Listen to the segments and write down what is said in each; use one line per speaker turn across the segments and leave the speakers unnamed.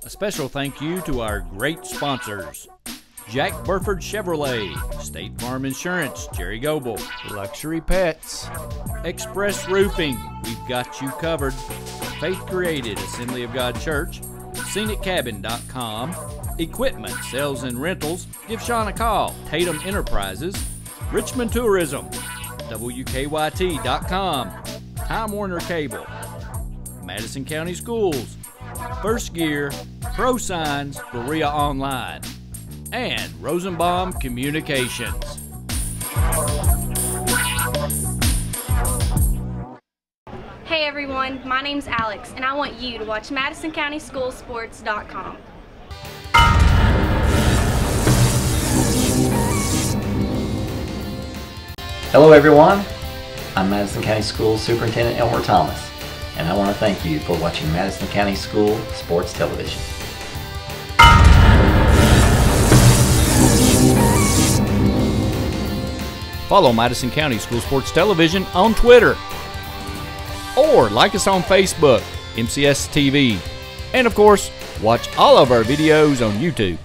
A special thank you to our great sponsors: Jack Burford Chevrolet, State Farm Insurance, Jerry Goble, Luxury Pets, Express Roofing, we've got you covered, Faith Created, Assembly of God Church, ScenicCabin.com, Equipment, Sales and Rentals, give Sean a call, Tatum Enterprises, Richmond Tourism, WKYT.com, Time Warner Cable, Madison County Schools, First Gear, Pro Signs, Berea Online, and Rosenbaum Communications.
Hey everyone, my name's Alex, and I want you to watch MadisonCountySchoolSports.com.
Hello everyone, I'm Madison County Schools Superintendent Elmer Thomas, and I want to thank you for watching Madison County School Sports Television.
Follow Madison County School Sports Television on Twitter, or like us on Facebook, MCS TV, and of course, watch all of our videos on YouTube.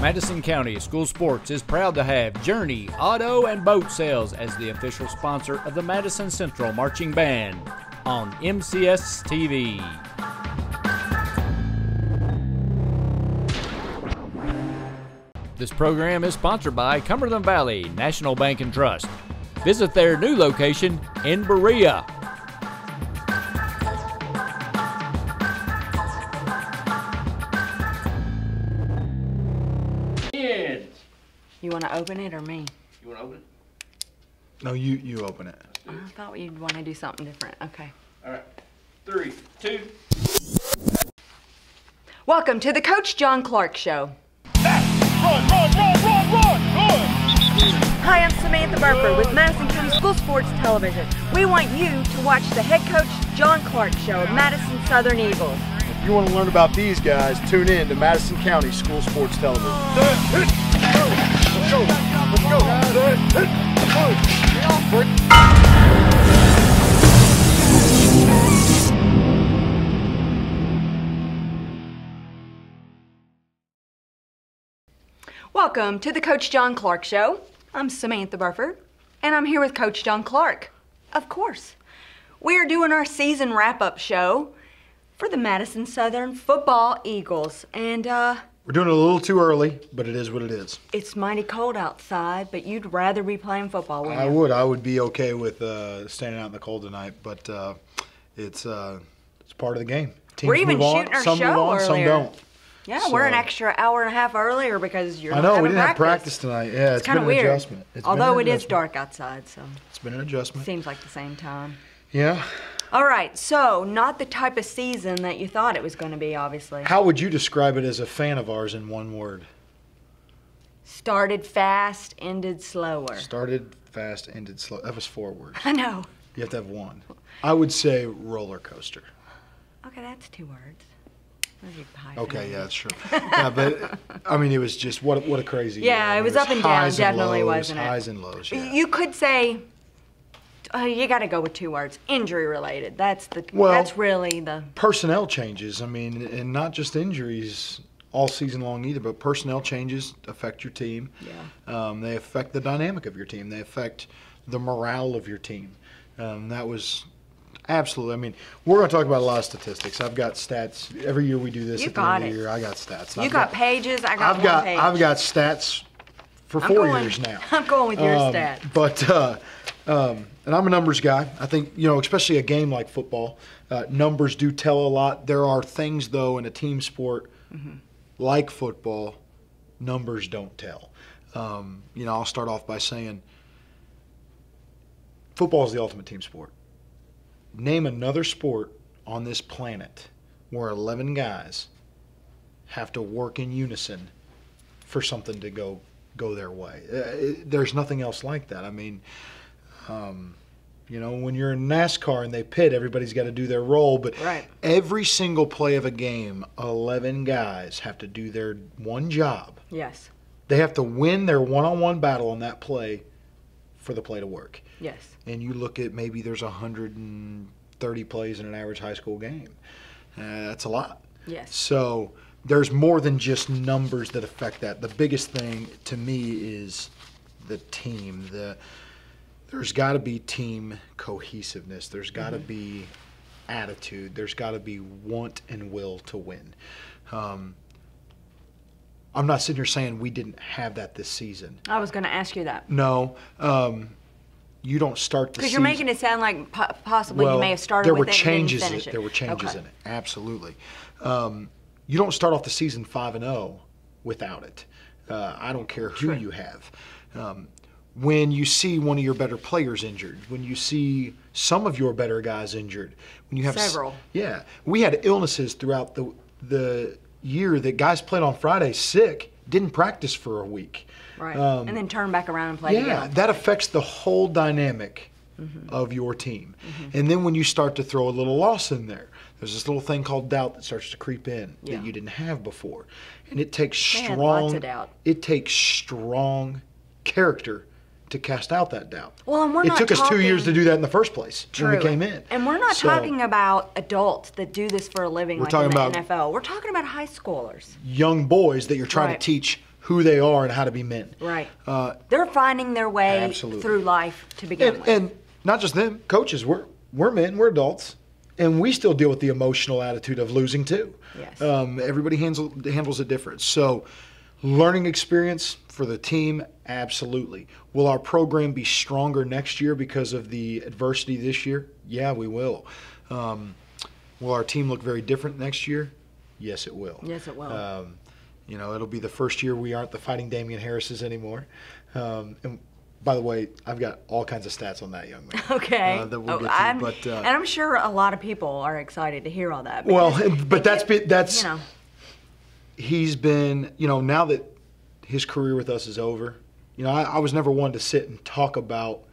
Madison County School Sports is proud to have Journey Auto and Boat Sales as the official sponsor of the Madison Central Marching Band on MCS TV. This program is sponsored by Cumberland Valley National Bank and Trust. Visit their new location in Berea.
You want to open it or me?
You want to open it?
No, you open it.
I thought you'd want to do something different. Okay.
All right. 3, 2.
Welcome to the Coach John Clark Show.
Run!
Hi, I'm Samantha Burford with Madison County School Sports Television. We want you to watch the head coach John Clark Show of Madison Southern Eagles.
If you want to learn about these guys, tune in to Madison County School Sports Television. Let's go. Let's go.
Welcome to the Coach John Clark Show. I'm Samantha Burford, and I'm here with Coach John Clark. Of course. We are doing our season wrap-up show for the Madison Southern Football Eagles, and
we're doing it a little too early, but it is what it is.
It's mighty cold outside, but you'd rather be playing football, wouldn't you?
I would be okay with standing out in the cold tonight, but it's part of the game. Teams
we're even
move on,
shooting our
some
show
move on,
earlier.
some don't.
Yeah,
So,
we're an extra hour and a half earlier because you're not
I know,
having
we didn't have practice tonight. Yeah, it's
kind
been
of
an
weird.
adjustment.
Although it is dark outside, so
it's been an adjustment.
Seems like the same time.
Yeah.
All right, so not the type of season that you thought it was going to be, obviously.
How would you describe it as a fan of ours in one word?
Started fast, ended slower.
Started fast, ended slow. That was 4 words.
I know.
You have to have one. I would say roller coaster.
Okay, that's 2 words.
Okay, yeah, that's true. Yeah, but I mean, it was just what a crazy year.
Yeah, it was up and down, definitely, wasn't it?
Highs and lows, yeah.
You could say, you got to go with 2 words, injury related. That's really the
personnel changes. I mean, and not just injuries all season long either, but personnel changes affect your team.
Yeah.
They affect the dynamic of your team. They affect the morale of your team. That was. Absolutely. I mean, we're going to talk about a lot of statistics. I've got stats. Every year we do this at the end of the year. I got stats.
You got pages. I got one page.
I've got stats for 4 years now.
I'm going with your stats.
But and I'm a numbers guy. I think, especially a game like football, numbers do tell a lot. There are things, though, in a team sport like football, numbers don't tell. I'll start off by saying football is the ultimate team sport. Name another sport on this planet where 11 guys have to work in unison for something to go their way. There's nothing else like that. I mean, when you're in NASCAR and they pit, everybody's got to do their role. But every single play of a game, 11 guys have to do their one job.
Yes.
They have to win their one-on-one battle on that play for the play to work.
Yes.
And you look at maybe there's 130 plays in an average high school game. That's a lot.
Yes.
So there's more than just numbers that affect that. The biggest thing to me is the team. There's got to be team cohesiveness. There's got to be attitude. There's got to be want and will to win. I'm not sitting here saying we didn't have that this season.
I was going to ask you that.
No. You don't start the season.
Because you're making it sound like possibly you may have started with it and didn't finish it.
There were changes in it, absolutely. You don't start off the season 5-0 without it. I don't care who you have. When you see one of your better players injured, when you see some of your better guys injured, when you have
several.
Yeah, we had illnesses throughout the year that guys played on Friday sick, didn't practice for a week.
Right, and then turn back around and play
Yeah,
together.
that affects the whole dynamic of your team. And then when you start to throw a little loss in there, there's this little thing called doubt that starts to creep in that you didn't have before. And it takes
lots of doubt.
It takes strong character to cast out that doubt.
Well, and we're
it
not
took us 2 years to do that in the first place when we
True.
came in.
And we're not talking about adults that do this for a living like in the NFL. We're talking about high schoolers.
Young boys that you're trying to teach who they are and how to be men.
Right. They're finding their way through life to begin with.
And not just them, coaches. We're men, we're adults, and we still deal with the emotional attitude of losing too.
Yes.
Everybody handles it different. So, learning experience for the team, absolutely. Will our program be stronger next year because of the adversity this year? Yeah, we will. Will our team look very different next year? Yes, it will.
Yes, it will.
It'll be the first year we aren't the Fighting Damian Harrises anymore. And by the way, I've got all kinds of stats on that young man.
Okay.
That we'll get to.
And I'm sure a lot of people are excited to hear all that.
Well, but that's he's been, now that his career with us is over, I was never one to sit and talk about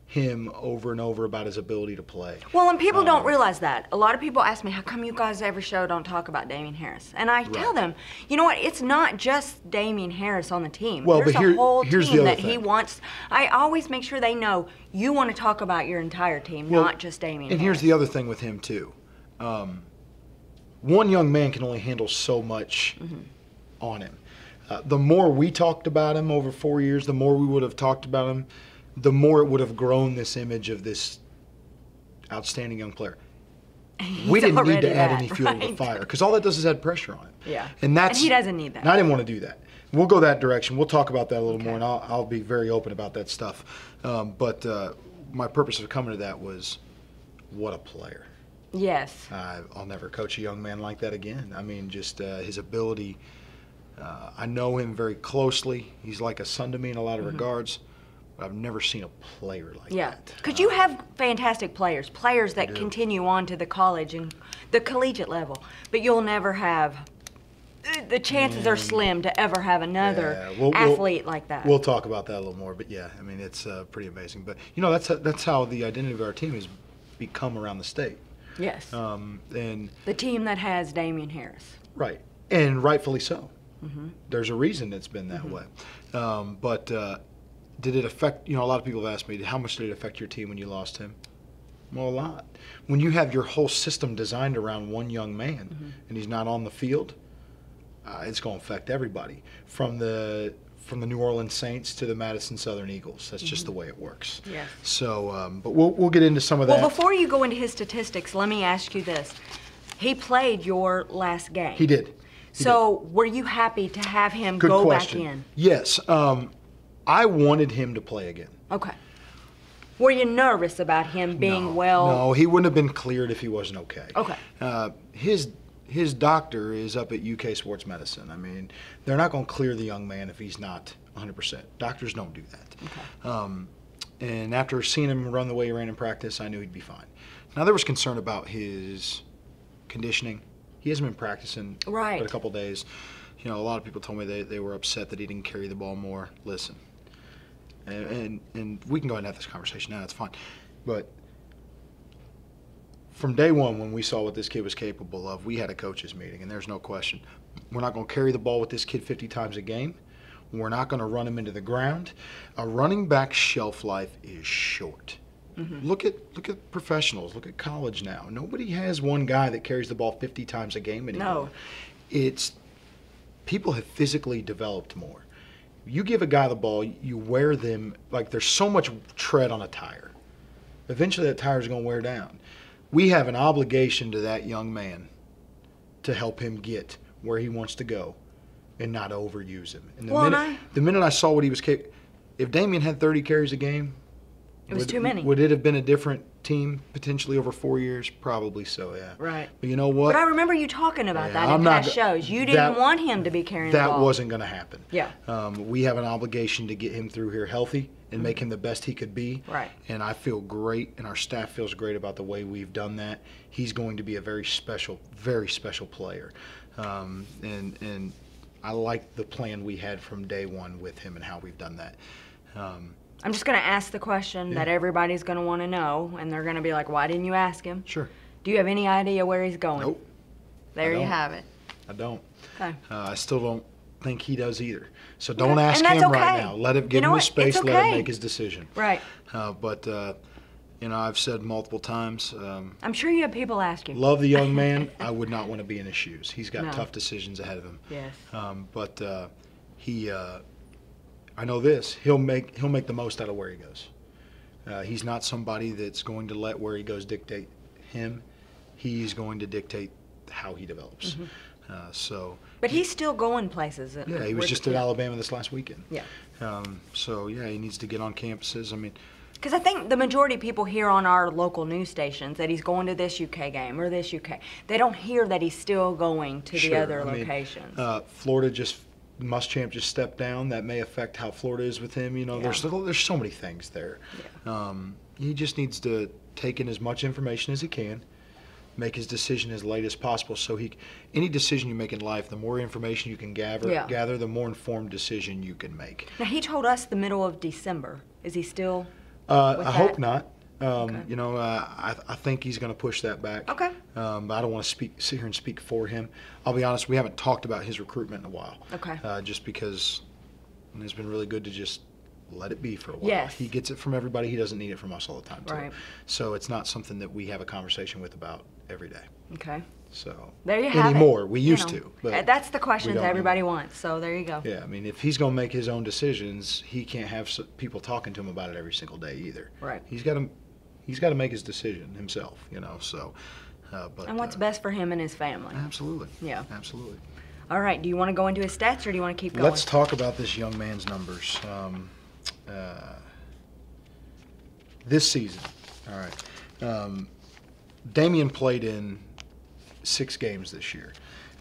him over and over about his ability to play.
Well, and people don't realize that. A lot of people ask me, how come you guys every show don't talk about Damian Harris? And I tell them, you know what, it's not just Damian Harris on the team.
Well,
There's a whole team that he
thing.
wants. I always make sure they know you want to talk about your entire team, not just Damian Harris.
And here's the other thing with him, too. One young man can only handle so much on him. The more we talked about him over 4 years, the more we would have talked about him, the more it would have grown this image of this outstanding young player. We didn't need to add any fuel to the fire because all that does is add pressure on him.
Yeah.
And
he doesn't need that.
And I didn't want to do that. We'll go that direction. We'll talk about that a little more, and I'll be very open about that stuff. But my purpose of coming to that was, what a player.
Yes.
I'll never coach a young man like that again. I mean, just his ability. I know him very closely. He's like a son to me in a lot of regards. But I've never seen a player like that.
Yeah, because you have fantastic players that continue on to the college and the collegiate level, but you'll never have, the chances are slim to ever have another athlete like that.
We'll talk about that a little more, but yeah, I mean, it's pretty amazing. But, that's how the identity of our team has become around the state.
Yes.
And
the team that has Damian Harris.
Right, and rightfully so. There's a reason it's been that way. But did it affect, a lot of people have asked me, how much did it affect your team when you lost him? Well, a lot. When you have your whole system designed around one young man and he's not on the field, it's going to affect everybody. From the New Orleans Saints to the Madison Southern Eagles. That's just the way it works.
Yes.
So, but we'll get into some of that.
Well, before you go into his statistics, let me ask you this. He played your last game.
He did.
Were you happy to have him
Good
go
question.
back in?
Yes. I wanted him to play again.
Okay. Were you nervous about him being well?
No, he wouldn't have been cleared if he wasn't okay.
Okay.
His doctor is up at UK Sports Medicine. I mean, they're not going to clear the young man if he's not 100%. Doctors don't do that. Okay. And after seeing him run the way he ran in practice, I knew he'd be fine. Now, there was concern about his conditioning. He hasn't been practicing for a couple days. A lot of people told me they were upset that he didn't carry the ball more. Listen, and we can go ahead and have this conversation now. That's fine. But from day one, when we saw what this kid was capable of, we had a coaches meeting, and there's no question. We're not going to carry the ball with this kid 50 times a game. We're not going to run him into the ground. A running back's shelf life is short. Look at professionals. Look at college now. Nobody has one guy that carries the ball 50 times a game anymore.
No.
People have physically developed more. You give a guy the ball, you wear them, like there's so much tread on a tire. Eventually that tire is going to wear down. We have an obligation to that young man to help him get where he wants to go and not overuse him. And the minute I saw what he was capable, if Damian had 30 carries a game,
it was too many.
Would it have been a different team potentially over 4 years? Probably so, yeah.
Right.
But you know what?
But I remember you talking about that in past shows. You didn't want him to be carrying the ball.
That wasn't going to happen.
Yeah.
We have an obligation to get him through here healthy and make him the best he could be.
Right.
And I feel great, and our staff feels great about the way we've done that. He's going to be a very special player. And I like the plan we had from day one with him and how we've done that.
I'm just going to ask the question that everybody's going to want to know, and they're going to be like, why didn't you ask him?
Sure.
Do you have any idea where he's going?
Nope.
There you have it.
I don't.
Okay.
I still don't think he does either. So don't ask him right now. Let him give him his space. Let him make his decision.
Right.
But I've said multiple times.
I'm sure you have people ask you.
Love the young man. I would not want to be in his shoes. He's got tough decisions ahead of him.
Yes.
But I know this. He'll make the most out of where he goes. He's not somebody that's going to let where he goes dictate him. He's going to dictate how he develops.
But he's still going places.
Yeah, he was just at Alabama this last weekend.
Yeah.
He needs to get on campuses. I mean,
because I think the majority of people hear on our local news stations that he's going to this UK game or this UK. They don't hear that he's still going to the other locations.
Florida Muschamp just stepped down. That may affect how Florida is with him. There's so many things there. Yeah. He just needs to take in as much information as he can, make his decision as late as possible. So any decision you make in life, the more information you can gather, the more informed decision you can make.
Now he told us the middle of December. Is he still?
I hope not. I think he's going to push that back.
Okay.
But I don't want to sit here and speak for him. I'll be honest, we haven't talked about his recruitment in a while.
Okay.
Just because it's been really good to just let it be for a while.
Yes.
He gets it from everybody. He doesn't need it from us all the time, too.
Right.
So it's not something that we have a conversation with about every day.
Okay.
So
there you have
anymore.
it.
We used to. But
that's the questions everybody wants. So there you go.
Yeah, I mean, if he's going to make his own decisions, he can't have people talking to him about it every single day either.
Right.
He's got to make his decision himself, So.
And what's best for him and his family.
Absolutely.
Yeah.
Absolutely.
All right. Do you want to go into his stats, or do you want to keep going?
Let's talk about this young man's numbers. This season, all right. Damian played in 6 games this year.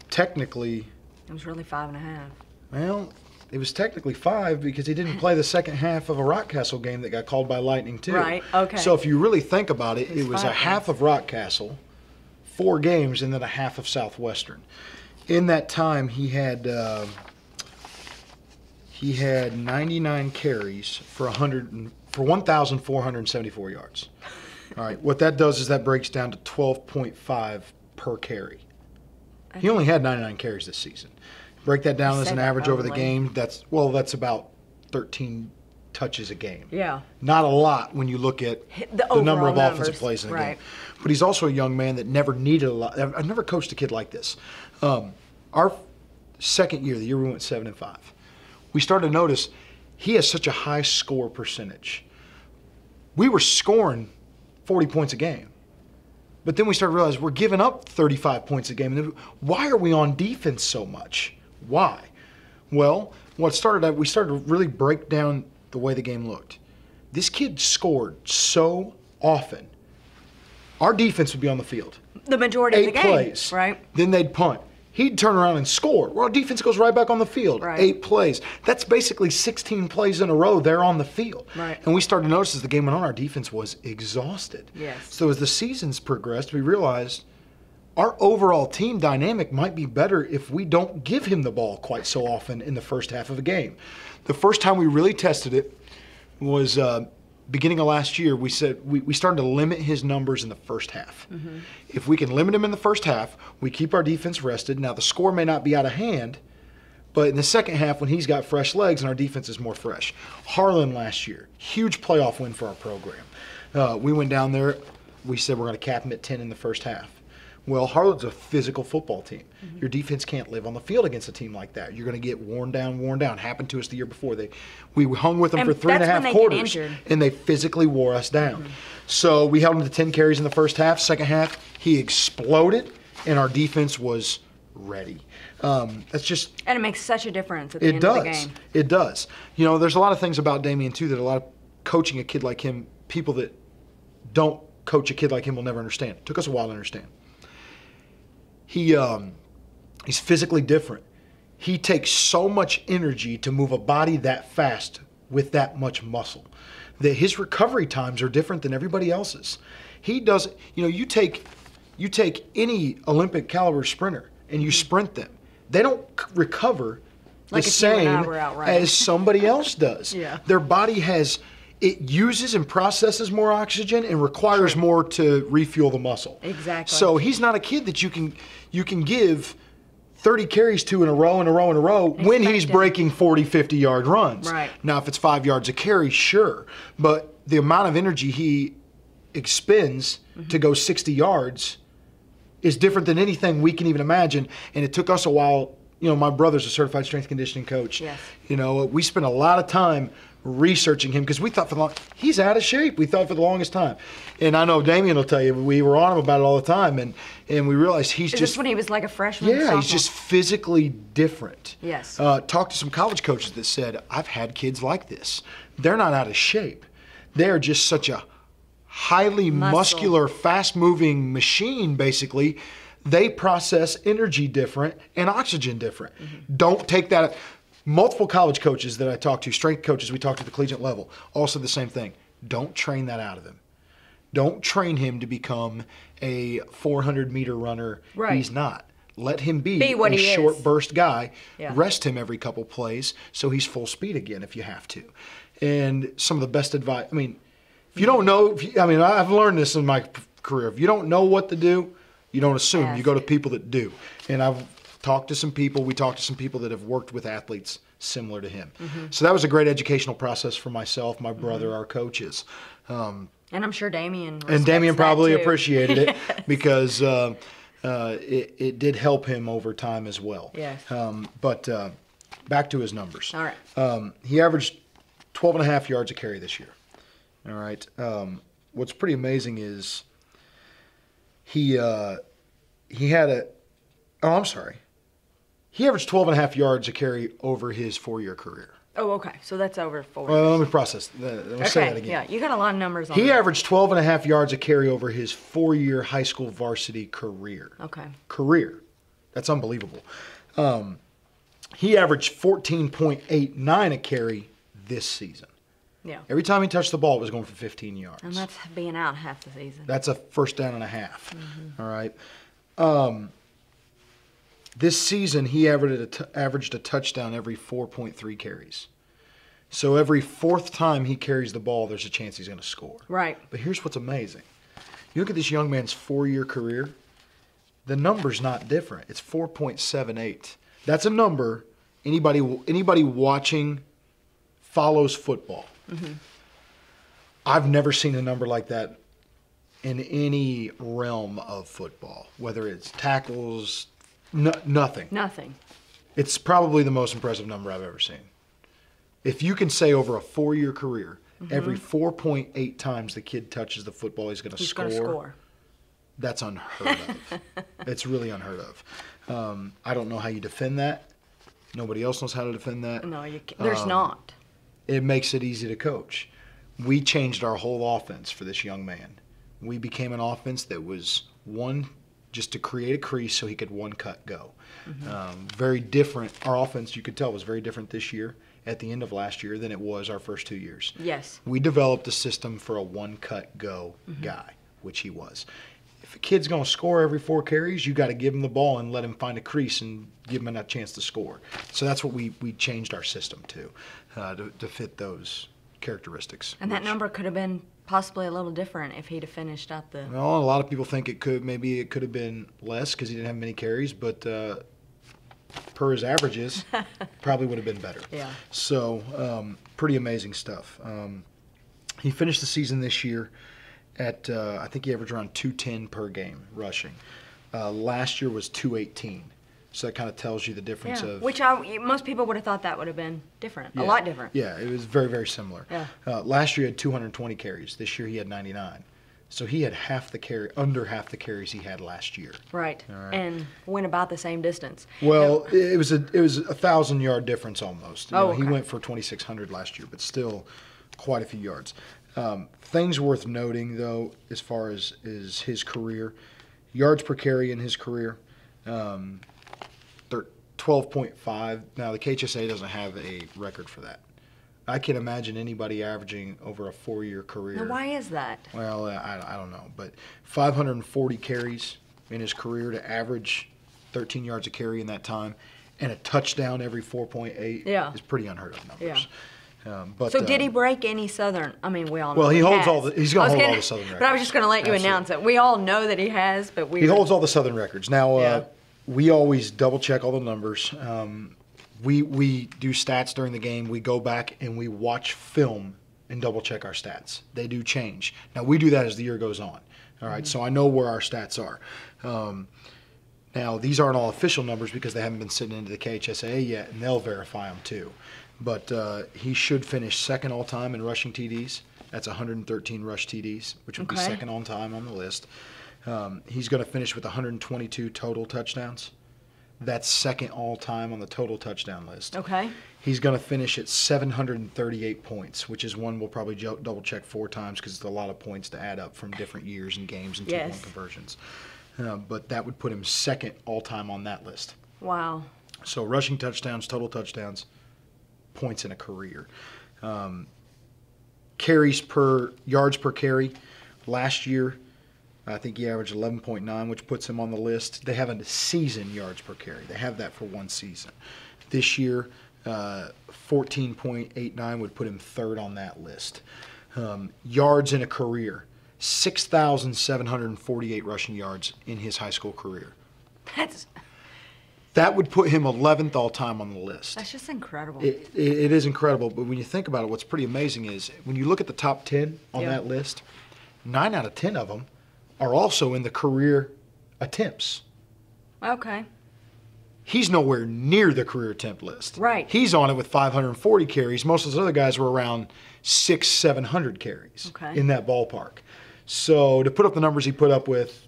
Technically,
it was really 5.5.
Well, it was technically 5 because he didn't play the second half of a Rockcastle game that got called by lightning too.
Right. Okay.
So if you really think about it, it was a half of Rockcastle, 4 games, and then a half of Southwestern. In that time, he had 99 carries for 1,474 yards. All right. What that does is that breaks down to 12.5 per carry. He only had 99 carries this season. Break that down as an average over the game. That's about 13 touches a game.
Yeah.
Not a lot when you look at the number of offensive plays in a game. But he's also a young man that never needed a lot. I've never coached a kid like this. Our second year, the year we went 7-5, we started to notice he has such a high score percentage. We were scoring 40 points a game. But then we started to realize we're giving up 35 points a game. And why are we on defense so much? Why? Well, we started to really break down the way the game looked. This kid scored so often. Our defense would be on the field.
The majority of the game.
8 plays.
Right.
Then they'd punt. He'd turn around and score. Well, our defense goes right back on the field.
Right.
8 plays. That's basically 16 plays in a row. They're on the field.
Right.
And we started to notice as the game went on, our defense was exhausted.
Yes.
So as the seasons progressed, we realized our overall team dynamic might be better if we don't give him the ball quite so often in the first half of a game. The first time we really tested it was beginning of last year. We said we started to limit his numbers in the first half. Mm-hmm. If we can limit him in the first half, we keep our defense rested. Now the score may not be out of hand, but in the second half when he's got fresh legs and our defense is more fresh. Harlan last year, huge playoff win for our program. We went down there. We said we're going to cap him at 10 in the first half. Well, Harlan's a physical football team. Your defense can't live on the field against a team like that. You're going to get worn down. Happened to us the year before. We hung with them for 3.5 quarters, and they physically wore us down. So we held him to 10 carries in the first half. Second half, he exploded, and our defense was ready. That's just...
And it makes such a difference at the end of the game.
It does. You know, there's a lot of things about Damian, too, that a lot of coaching a kid like him, people that don't coach a kid like him will never understand. It took us a while to understand. He's physically different. He takes so much energy to move a body that fast with that much muscle that his recovery times are different than everybody else's. He does, you know, you take any Olympic caliber sprinter and you sprint them. They don't recover
like
the same as somebody else does.
Yeah.
Their body it uses and processes more oxygen and requires more to refuel the muscle.
Exactly.
So he's not a kid that you can give 30 carries to in a row when he's breaking 40, 50-yard runs.
Right.
Now, if it's 5 yards a carry, sure. But the amount of energy he expends to go 60 yards is different than anything we can even imagine. And it took us a while. You know, my brother's a certified strength conditioning coach.
Yes.
You know, we spent a lot of time researching him because we thought he's out of shape. We thought for the longest time. And I know Damian will tell you, we were on him about it all the time, and we realized he's
Is
just...
this when he was like a freshman?
Yeah,
sophomore?
he's just physically different.
Yes.
Talked to some college coaches that said, I've had kids like this. They're not out of shape. They're just such a highly muscular, fast-moving machine, basically. They process energy different and oxygen different. Don't take that... Multiple college coaches that I talked to, strength coaches we talked to at the collegiate level, also the same thing. Don't train that out of him. Don't train him to become a 400-meter runner.
Right.
He's not. Let him be
what
a
he
short
is.
burst guy.
Yeah.
Rest him every couple plays so he's full speed again if you have to. And some of the best advice, I mean, if you don't know, I've learned this in my career. If you don't know what to do, you don't assume.
Ask.
You go to people that do. And I've talked to some people. We talked to some people that have worked with athletes similar to him. So that was a great educational process for myself, my brother, our coaches.
And I'm sure Damian
Probably
that too.
Appreciated it because it did help him over time as well.
Yes.
But back to his numbers.
All right.
He averaged 12.5 yards a carry this year. All right. What's pretty amazing is he had a – oh, I'm sorry. He averaged 12.5 yards a carry over his 4-year career.
Oh, okay. So that's over 4
Well, let me process. Let me say that again.
Yeah, you got a lot of numbers on
He
that.
averaged 12.5 yards a carry over his 4-year high school varsity career.
Okay.
Career. That's unbelievable. He averaged 14.89 a carry this season.
Yeah.
Every time he touched the ball, it was going for 15 yards.
And that's being out half the season.
That's a first down and a half. All right. This season, he averaged a touchdown every 4.3 carries. So every fourth time he carries the ball, there's a chance he's going to score.
Right.
But here's what's amazing. You look at this young man's 4-year career, the number's not different. It's 4.78. That's a number anybody watching follows football. I've never seen a number like that in any realm of football, whether it's tackles, nothing.
Nothing.
It's probably the most impressive number I've ever seen. If you can say over a 4-year career, every 4.8 times the kid touches the football, he's going to score. That's unheard of. It's really unheard of. I don't know how you defend that. Nobody else knows how to defend that.
No, there's not.
It makes it easy to coach. We changed our whole offense for this young man. We became an offense that was just to create a crease so he could one cut go. Very different. Our offense, you could tell, was very different this year at the end of last year than it was our first 2 years.
Yes.
We developed a system for a one cut go guy, which he was. If a kid's going to score every 4 carries, you got to give him the ball and let him find a crease and give him a chance to score. So that's what we changed our system to fit those characteristics.
And that number could have been possibly a little different if he'd have finished out the...
Well, a lot of people think it could have been less because he didn't have many carries, but per his averages, probably would have been better.
Yeah.
So pretty amazing stuff. He finished the season this year at I think he averaged around 210 per game rushing. Last year was 218. So that kind of tells you the difference of...
Which most people would have thought that would have been different, a lot different.
Yeah, it was very, very similar.
Yeah.
Last year he had 220 carries. This year he had 99. So he had under half the carries he had last year.
Right.
All right.
And went about the same distance.
Well, it was a 1,000-yard difference almost.
Okay.
He went for 2,600 last year, but still quite a few yards. Things worth noting, though, as far as his career, yards per carry in his career, 12.5. Now, the KHSA doesn't have a record for that. I can't imagine anybody averaging over a 4-year career.
Now, why is that?
Well, I don't know. But 540 carries in his career to average 13 yards a carry in that time and a touchdown every 4.8 is pretty unheard of numbers.
Yeah.
But,
so did he break any Southern? I mean, we all know
well, he holds
has.
he's going to hold all the Southern records.
But I was just going to let you announce it. We all know that he has, but
he holds all the Southern records. Now, we always double check all the numbers. We do stats during the game. We go back and we watch film and double check our stats. They do change. Now, we do that as the year goes on. All right, so I know where our stats are. Now, these aren't all official numbers because they haven't been sitting into the KHSAA yet, and they'll verify them too. But he should finish second all-time in rushing TDs. That's 113 rush TDs, which would be second all-time on the list. He's going to finish with 122 total touchdowns. That's second all-time on the total touchdown list.
Okay.
He's going to finish at 738 points, which is one we'll probably double-check 4 times because it's a lot of points to add up from different years and games and two-point conversions. But that would put him second all-time on that list.
Wow.
So rushing touchdowns, total touchdowns, points in a career. Yards per carry. Last year, I think he averaged 11.9, which puts him on the list. They have a season yards per carry. They have that for one season. This year, 14.89 would put him third on that list. Yards in a career, 6,748 rushing yards in his high school career. That would put him 11th all-time on the list.
That's just incredible.
It is incredible, but when you think about it, what's pretty amazing is when you look at the top 10 on that list, 9 out of 10 of them are also in the career attempts.
Okay.
He's nowhere near the career attempt list.
Right.
He's on it with 540 carries. Most of those other guys were around 600-700 carries in that ballpark. So to put up the numbers he put up with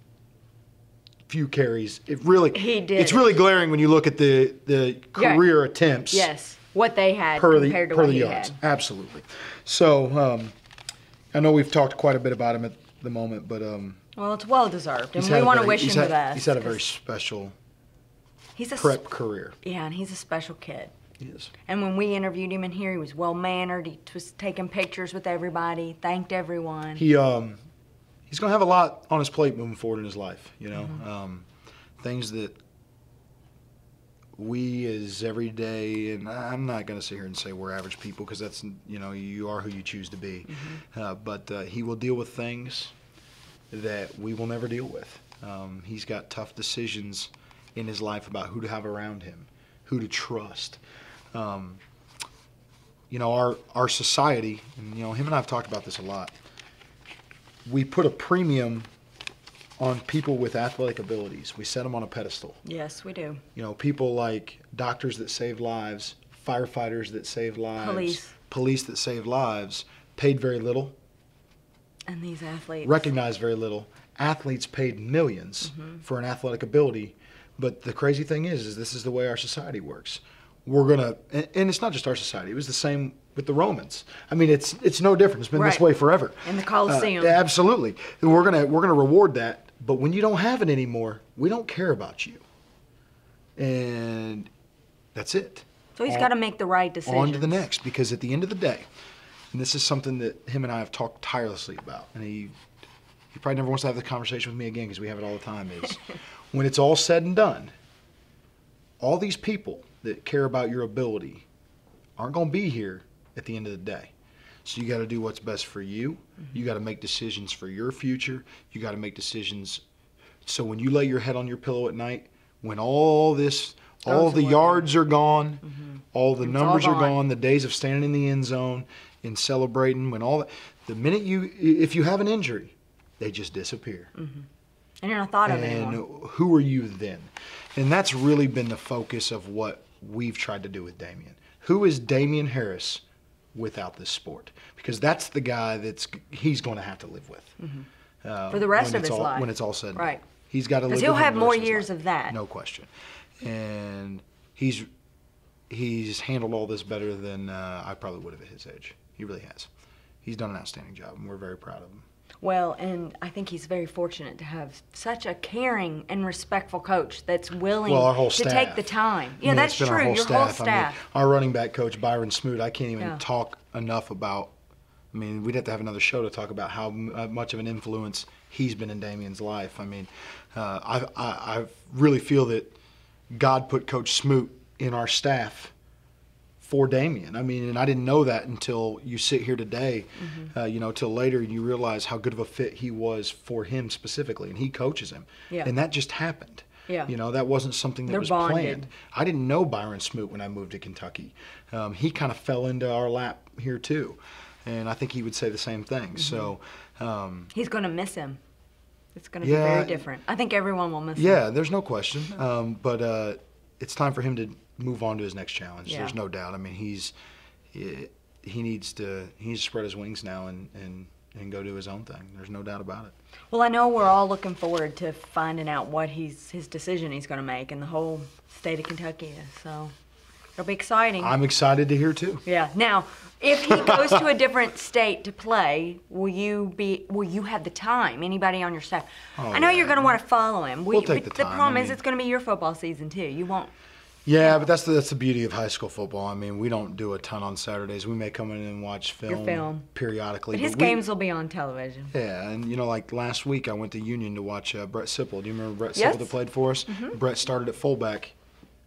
few carries, it's really glaring when you look at the career attempts.
Yes, what they had compared to what he had.
Absolutely. So I know we've talked quite a bit about him at the moment, but
well, it's well deserved, and we want to wish him the best.
He's had a very special prep career.
Yeah, and he's a special kid.
He is.
And when we interviewed him in here, he was well mannered. He was taking pictures with everybody, thanked everyone.
He's going to have a lot on his plate moving forward in his life. You know, things that we as everyday, and I'm not going to sit here and say we're average people because that's, you are who you choose to be. But he will deal with things that we will never deal with. He's got tough decisions in his life about who to have around him, who to trust. Our society, and him and I have talked about this a lot. We put a premium on people with athletic abilities. We set them on a pedestal.
Yes, we do.
People like doctors that save lives, firefighters that save lives, police that save lives, paid very little.
And these athletes
recognized very little. Athletes paid millions for an athletic ability. But the crazy thing is this is the way our society works. We're gonna, and it's not just our society. It was the same with the Romans. I mean, it's no different. It's been this way forever.
In the Colosseum.
Absolutely. And we're gonna reward that. But when you don't have it anymore, we don't care about you. And that's it.
So he's got to make the right decision.
On to the next, because at the end of the day, and this is something that him and I have talked tirelessly about, and he probably never wants to have the conversation with me again because we have it all the time, is when it's all said and done, all these people that care about your ability aren't going to be here at the end of the day. So you got to do what's best for you. You got to make decisions for your future. You got to make decisions so when you lay your head on your pillow at night, when all the yards are gone, all the numbers are gone, the days of standing in the end zone and celebrating, when all that, the minute if you have an injury, they just disappear.
And you're not thought of
And
anymore.
who are you then? And that's really been the focus of what we've tried to do with Damian. Who is Damian Harris without this sport? Because that's the guy he's going to have to live with.
For the rest of his
all,
life.
When it's all said and done.
Right.
He's got to live with
Because he'll
him
have
the
more
rest of his
years
life.
of that.
No question. And he's handled all this better than I probably would have at his age. He really has. He's done an outstanding job, and we're very proud of him.
Well, and I think he's very fortunate to have such a caring and respectful coach that's willing
Well, our whole
to
staff.
take the time. Yeah,
I mean,
that's
it's been
true.
Our whole
Your
staff.
whole staff.
I mean, our running back coach, Byron Smoot, I can't even
Yeah.
talk enough about. I mean, we'd have to have another show to talk about how much of an influence he's been in Damian's life. I mean, I really feel that God put Coach Smoot in our staff for Damian. I mean, and I didn't know that until you sit here today, till later, and you realize how good of a fit he was for him specifically, and he coaches him.
Yeah.
And that just happened.
Yeah.
That wasn't something that
They're
was
bonded.
planned. I didn't know Byron Smoot when I moved to Kentucky. He kind of fell into our lap here too, and I think he would say the same thing. So
He's going to miss him. It's going to be very different. I think everyone will miss him.
yeah, there's no question. But it's time for him to move on to his next challenge.
Yeah.
There's no doubt. I mean, he needs to spread his wings now and go do his own thing. There's no doubt about it.
Well, I know we're all looking forward to finding out what his decision he's going to make, and the whole state of Kentucky is. So it'll be exciting.
I'm excited to hear too.
Yeah. Now, if he goes to a different state to play, will you have the time? Anybody on your staff?
Oh,
I know
yeah.
you're going to want to follow him.
We'll take
but
the time.
problem
I
is,
mean-
it's going to be your football season too. You won't.
Yeah, but that's the beauty of high school football. I mean, we don't do a ton on Saturdays. We may come in and watch film, periodically.
But his games will be on television.
Yeah, and like last week I went to Union to watch Brett Sipple. Do you remember Brett
Yes.
Sipple that played for us? Brett started at fullback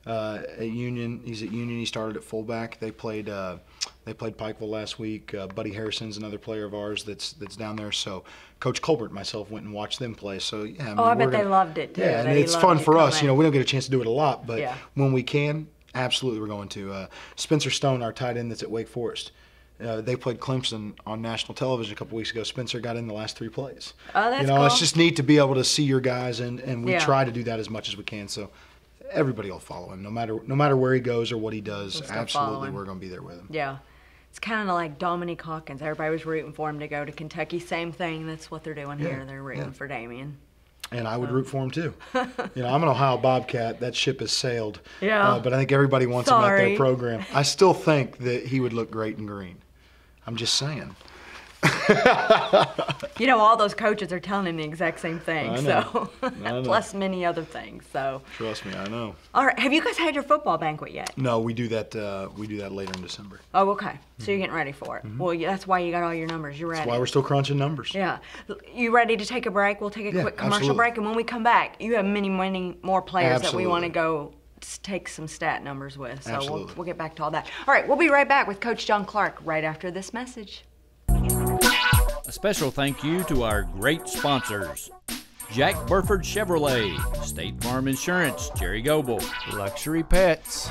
at Union. He's at Union. He started at fullback. They played Pikeville last week. Buddy Harrison's another player of ours that's down there. So Coach Colbert and myself went and watched them play. So yeah, I mean,
I bet they loved it too.
Yeah, and
They
it's
loved
fun
you
for us.
coming.
We don't get a chance to do it a lot, but
Yeah.
when we can, absolutely we're going to. Spencer Stone, our tight end that's at Wake Forest. They played Clemson on national television a couple weeks ago. Spencer got in the last 3 plays.
Oh, that's
It's
cool.
just neat to be able to see your guys, and we
Yeah.
try to do that as much as we can. So everybody will follow him, no matter where he goes or what he does.
We'll still follow
Absolutely,
him.
we're going to be there with him.
Yeah. It's kind of like Dominique Hawkins. Everybody was rooting for him to go to Kentucky. Same thing. That's what they're doing here. They're rooting for Damian.
And I would root for him too. I'm an Ohio Bobcat. That ship has sailed.
Yeah.
But I think everybody wants him at
Sorry.
their program. I still think that he would look great in green. I'm just saying.
All those coaches are telling him the exact same thing.
I know.
So,
I know.
plus many other things. So,
Trust me, I know.
all right. Have you guys had your football banquet yet?
No, we do that. We do that later in December.
Oh, okay. So you're getting ready for it. Well, that's why you got all your numbers. You're ready.
That's why we're still crunching numbers.
Yeah. You ready to take a break? We'll take a
Yeah,
quick commercial
absolutely.
break, and when we come back, you have many more players that we want to
Absolutely.
go take some stat numbers with. So
Absolutely.
we'll get back to all that. All right, we'll be right back with Coach John Clark right after this message.
A special thank you to our great sponsors: Jack Burford Chevrolet, State Farm Insurance, Jerry Goble, Luxury Pets,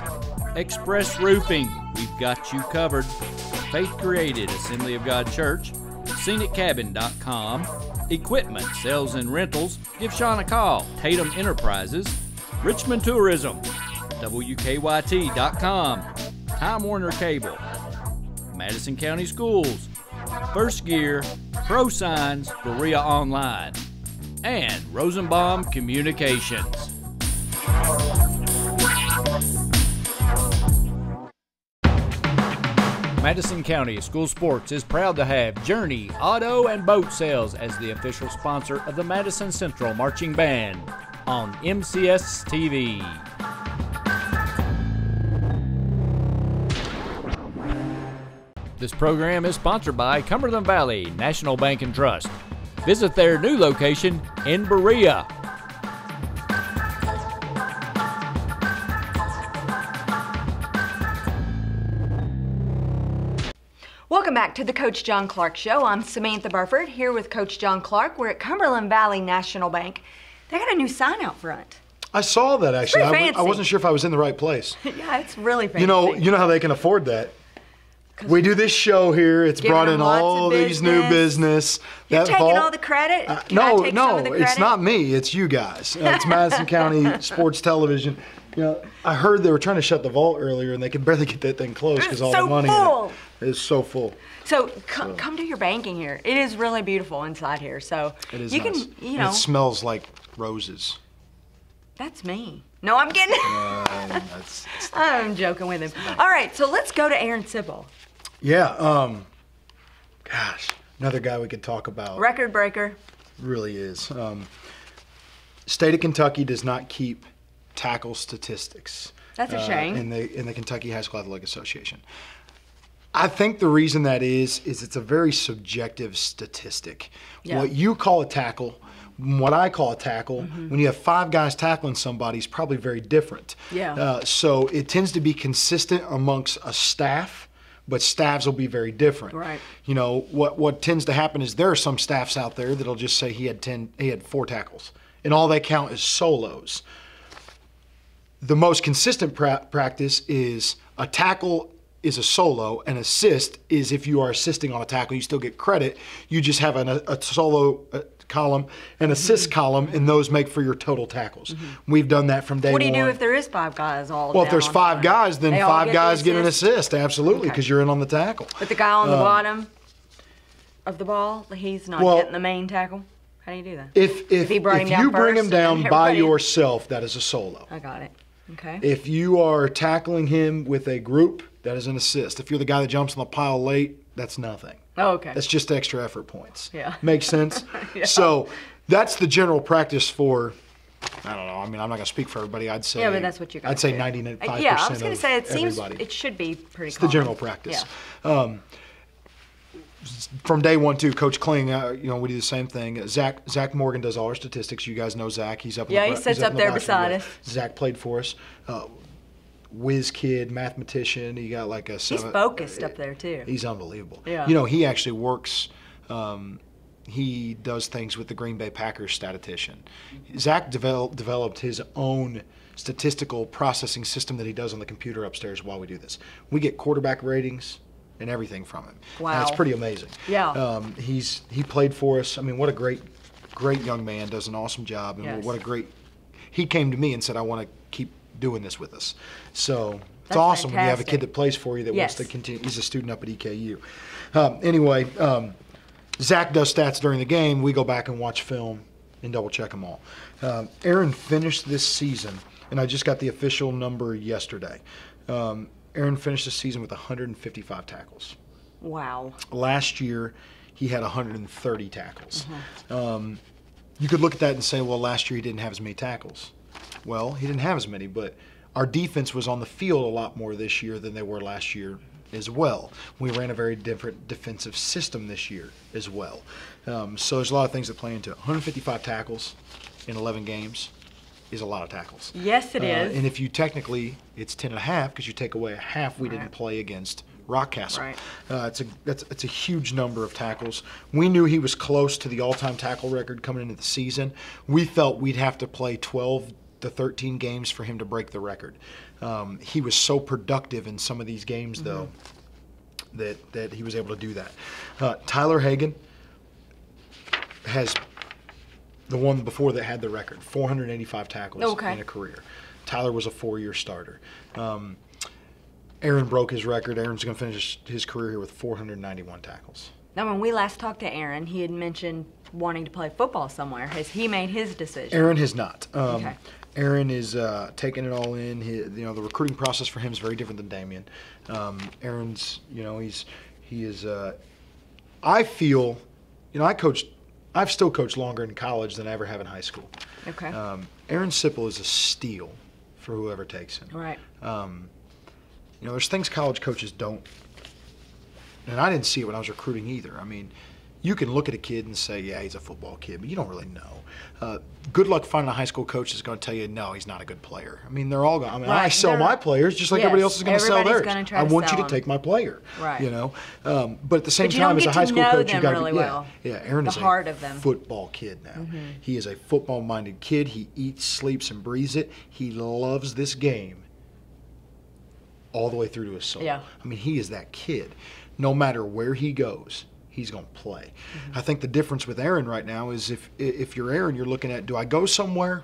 Express Roofing, we've got you covered, Faith Created, Assembly of God Church, ScenicCabin.com, Equipment, Sales and Rentals, give Sean a call, Tatum Enterprises, Richmond Tourism, WKYT.com, Time Warner Cable, Madison County Schools, First Gear, Pro Signs, Berea Online, and Rosenbaum Communications. Madison County School Sports is proud to have Journey Auto and Boat Sales as the official sponsor of the Madison Central Marching Band on MCS TV. This program is sponsored by Cumberland Valley National Bank and Trust. Visit their new location in Berea.
Welcome back to the Coach John Clark Show. I'm Samantha Burford here with Coach John Clark. We're at Cumberland Valley National Bank. They got a new sign out front.
I saw that actually.
Pretty
I
fancy.
wasn't sure if I was in the right place.
Yeah, it's really fancy.
You know how they can afford that. We do this show here. It's
Giving
brought in
them lots
all
of
these new business.
You're
That
taking
vault-
all the credit? Can I
No,
take
no,
some of the
it's
credit?
not me. It's you guys. It's Madison County Sports Television. You know, I heard they were trying to shut the vault earlier, and they could barely get that thing closed because all
so
the money
full.
in it is so full.
So come do your banking here. It is really beautiful inside here. So
It is
you
nice.
can, you
And
know,
it smells like roses.
that's me. No, I'm kidding.
It's
I'm joking with him. All right, so let's go to Aaron Sipple.
Yeah. Gosh, another guy we could talk about.
Record breaker.
Really is. State of Kentucky does not keep tackle statistics.
That's a shame.
In the Kentucky High School Athletic Association. I think the reason that is it's a very subjective statistic.
Yeah.
What you call a tackle, what I call a tackle, when you have 5 guys tackling somebody, is probably very different.
Yeah.
So it tends to be consistent amongst a staff, but staffs will be very different.
Right.
You know, what tends to happen is there are some staffs out there that'll just say he had 4 tackles, and all they count is solos. The most consistent practice is a tackle is a solo, an assist is if you are assisting on a tackle, you still get credit. You just have a solo column, an assist column, and those make for your total tackles. We've done that from day one.
What do you do if there is 5 guys all
Well, if
down
there's
on
5
the
guys, then
They all
5
get
guys
the
get an
assist?
assist, absolutely,
Okay.
because you're in on the tackle.
But the guy on the bottom of the ball, he's not
Well,
getting the main tackle? How do you do that?
If
he brought him down
you bring
first
him
and
down
then
by
everybody-
yourself, that is a solo.
I got it. Okay.
If you are tackling him with a group, that is an assist. If you're the guy that jumps on the pile late, that's nothing.
Oh, okay.
That's just extra effort points.
Yeah.
Makes sense?
Yeah.
So that's the general practice for, I don't know, I mean, I'm not going to speak for everybody. I'd say,
Yeah, but that's what you guys
I'd say
do.
95%
Yeah, I was going to
of
say, it seems
everybody.
it should be pretty
It's the
common.
general practice.
Yeah.
From day one, too, Coach Kling, you know, we do the same thing. Zach Morgan does all our statistics. You guys know Zach. He's up in
Yeah,
the
he
he's
sits
in
up
the
there
box
beside
room.
us.
Zach played for us. Whiz kid, mathematician. He got like a
He's
7.
focused up there, too.
He's unbelievable.
Yeah.
You know, he actually works. He does things with the Green Bay Packers statistician. Zach developed his own statistical processing system that he does on the computer upstairs while we do this. We get quarterback ratings and everything from him.
Wow.
And it's pretty amazing.
Yeah.
He played for us. I mean, what a great young man. Does an awesome job. And
Yes.
what a great. He came to me and said, "I want to keep doing this with us." So it's
That's
awesome when you have a
fantastic.
kid that plays for you that wants to
Yes.
continue. He's a student up at EKU. Anyway, Zach does stats during the game. We go back and watch film and double check them all. Aaron finished this season, and I just got the official number yesterday. Aaron finished the season with 155 tackles.
Wow.
Last year, he had 130 tackles. You could look at that and say, well, last year he didn't have as many tackles. Well, he didn't have as many, but our defense was on the field a lot more this year than they were last year as well. We ran a very different defensive system this year as well. So there's a lot of things that play into it. 155 tackles in 11 games is a lot of tackles.
Yes, it is.
And if you technically, it's 10 and a half because you take away a half we didn't play against Rockcastle.
Right.
It's a huge number of tackles. We knew he was close to the all-time tackle record coming into the season. We felt we'd have to play 12 to 13 games for him to break the record. He was so productive in some of these games, though, that he was able to do that. Tyler Hagan has the one before that had the record, 485 tackles in a career. Tyler was a 4-year starter. Aaron broke his record. Aaron's going to finish his career here with 491 tackles.
Now, when we last talked to Aaron, he had mentioned wanting to play football somewhere. Has he made his decision?
Aaron has not.
Okay.
Aaron is taking it all in. The recruiting process for him is very different than Damien. Aaron's, he is. I feel, I've still coached longer in college than I ever have in high school.
Okay.
Aaron Sipple is a steal for whoever takes him.
Right.
There's things college coaches don't, and I didn't see it when I was recruiting either. I mean, you can look at a kid and say, yeah, he's a football kid, but you don't really know. Good luck finding a high school coach that's going to tell you, no, he's not a good player. I mean, they're all going. I mean,
Right.
I sell my players just like everybody else is going to sell
Everybody's
theirs.
gonna try
I
to
want you
sell
to
them.
take my player.
Right.
But at the same
But you
time,
don't
as a
get
high
to
school
know
coach, you
them
got
really
to
well.
Aaron
The
is
heart
a
of them.
football kid now. He is a football-minded kid. He eats, sleeps, and breathes it. He loves this game all the way through to his soul.
Yeah.
I mean, he is that kid. No matter where he goes, he's going to play. I think the difference with Aaron right now is if you're Aaron, you're looking at, do I go somewhere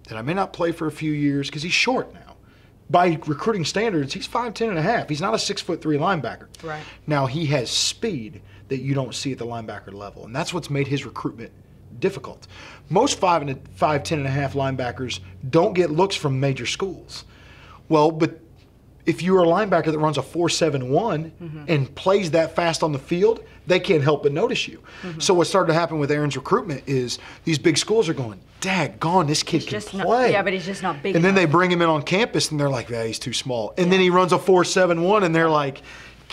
that I may not play for a few years because he's short now. By recruiting standards, he's 5'10" and a half. He's not a 6'3" linebacker.
Right.
Now, he has speed that you don't see at the linebacker level, and that's what's made his recruitment difficult. Most 5'10" and a half linebackers don't get looks from major schools. Well, but if you're a linebacker that runs a 4.71 and plays that fast on the field, they can't help but notice you. So what started to happen with Aaron's recruitment is these big schools are going, daggone, this kid can play.
Yeah, but he's just not big
And then
enough.
they bring him in on campus and they're like, yeah, he's too small. And then he runs a 4.71 and they're like,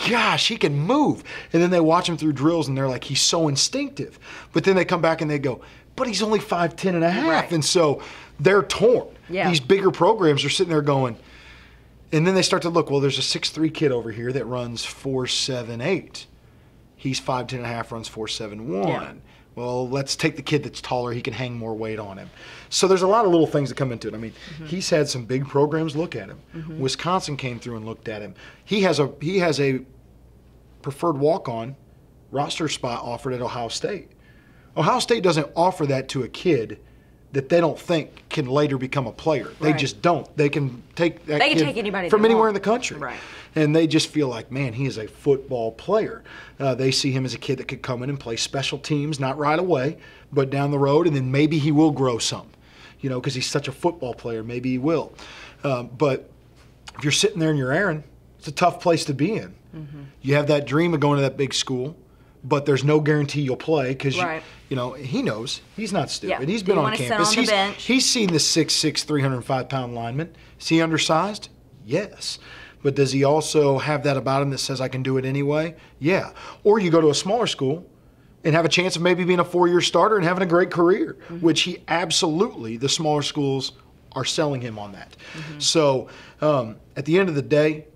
gosh, he can move. And then they watch him through drills and they're like, he's so instinctive. But then they come back and they go, but he's only 5'10" and a half.
Right.
And so they're torn.
Yeah.
These bigger programs are sitting there going, and then they start to look, well, there's a 6'3" kid over here that runs 4.78. He's 5'10" and a half, runs 4.71.
Yeah.
Well, let's take the kid that's taller. He can hang more weight on him. So there's a lot of little things that come into it. I mean, he's had some big programs look at him. Wisconsin came through and looked at him. He has a preferred walk-on roster spot offered at Ohio State. Ohio State doesn't offer that to a kid that they don't think can later become a player. They
Right.
just don't. They can take that
They can
kid
take anybody
from
they
anywhere
want.
in the country.
Right.
And they just feel like, man, he is a football player. They see him as a kid that could come in and play special teams, not right away, but down the road, and then maybe he will grow some, because he's such a football player. Maybe he will. But if you're sitting there and you're Aaron, it's a tough place to be in. You have that dream of going to that big school, but there's no guarantee you'll play because
Right.
he knows he's not stupid.
Yeah.
He's
Do
been
you
on
wanna sit
campus.
on the bench?
He's seen the 6'6", 305-pound lineman. Is he undersized? Yes. But does he also have that about him that says I can do it anyway? Yeah. Or you go to a smaller school and have a chance of maybe being a 4-year starter and having a great career, which he absolutely, the smaller schools are selling him on that. So at the end of the day,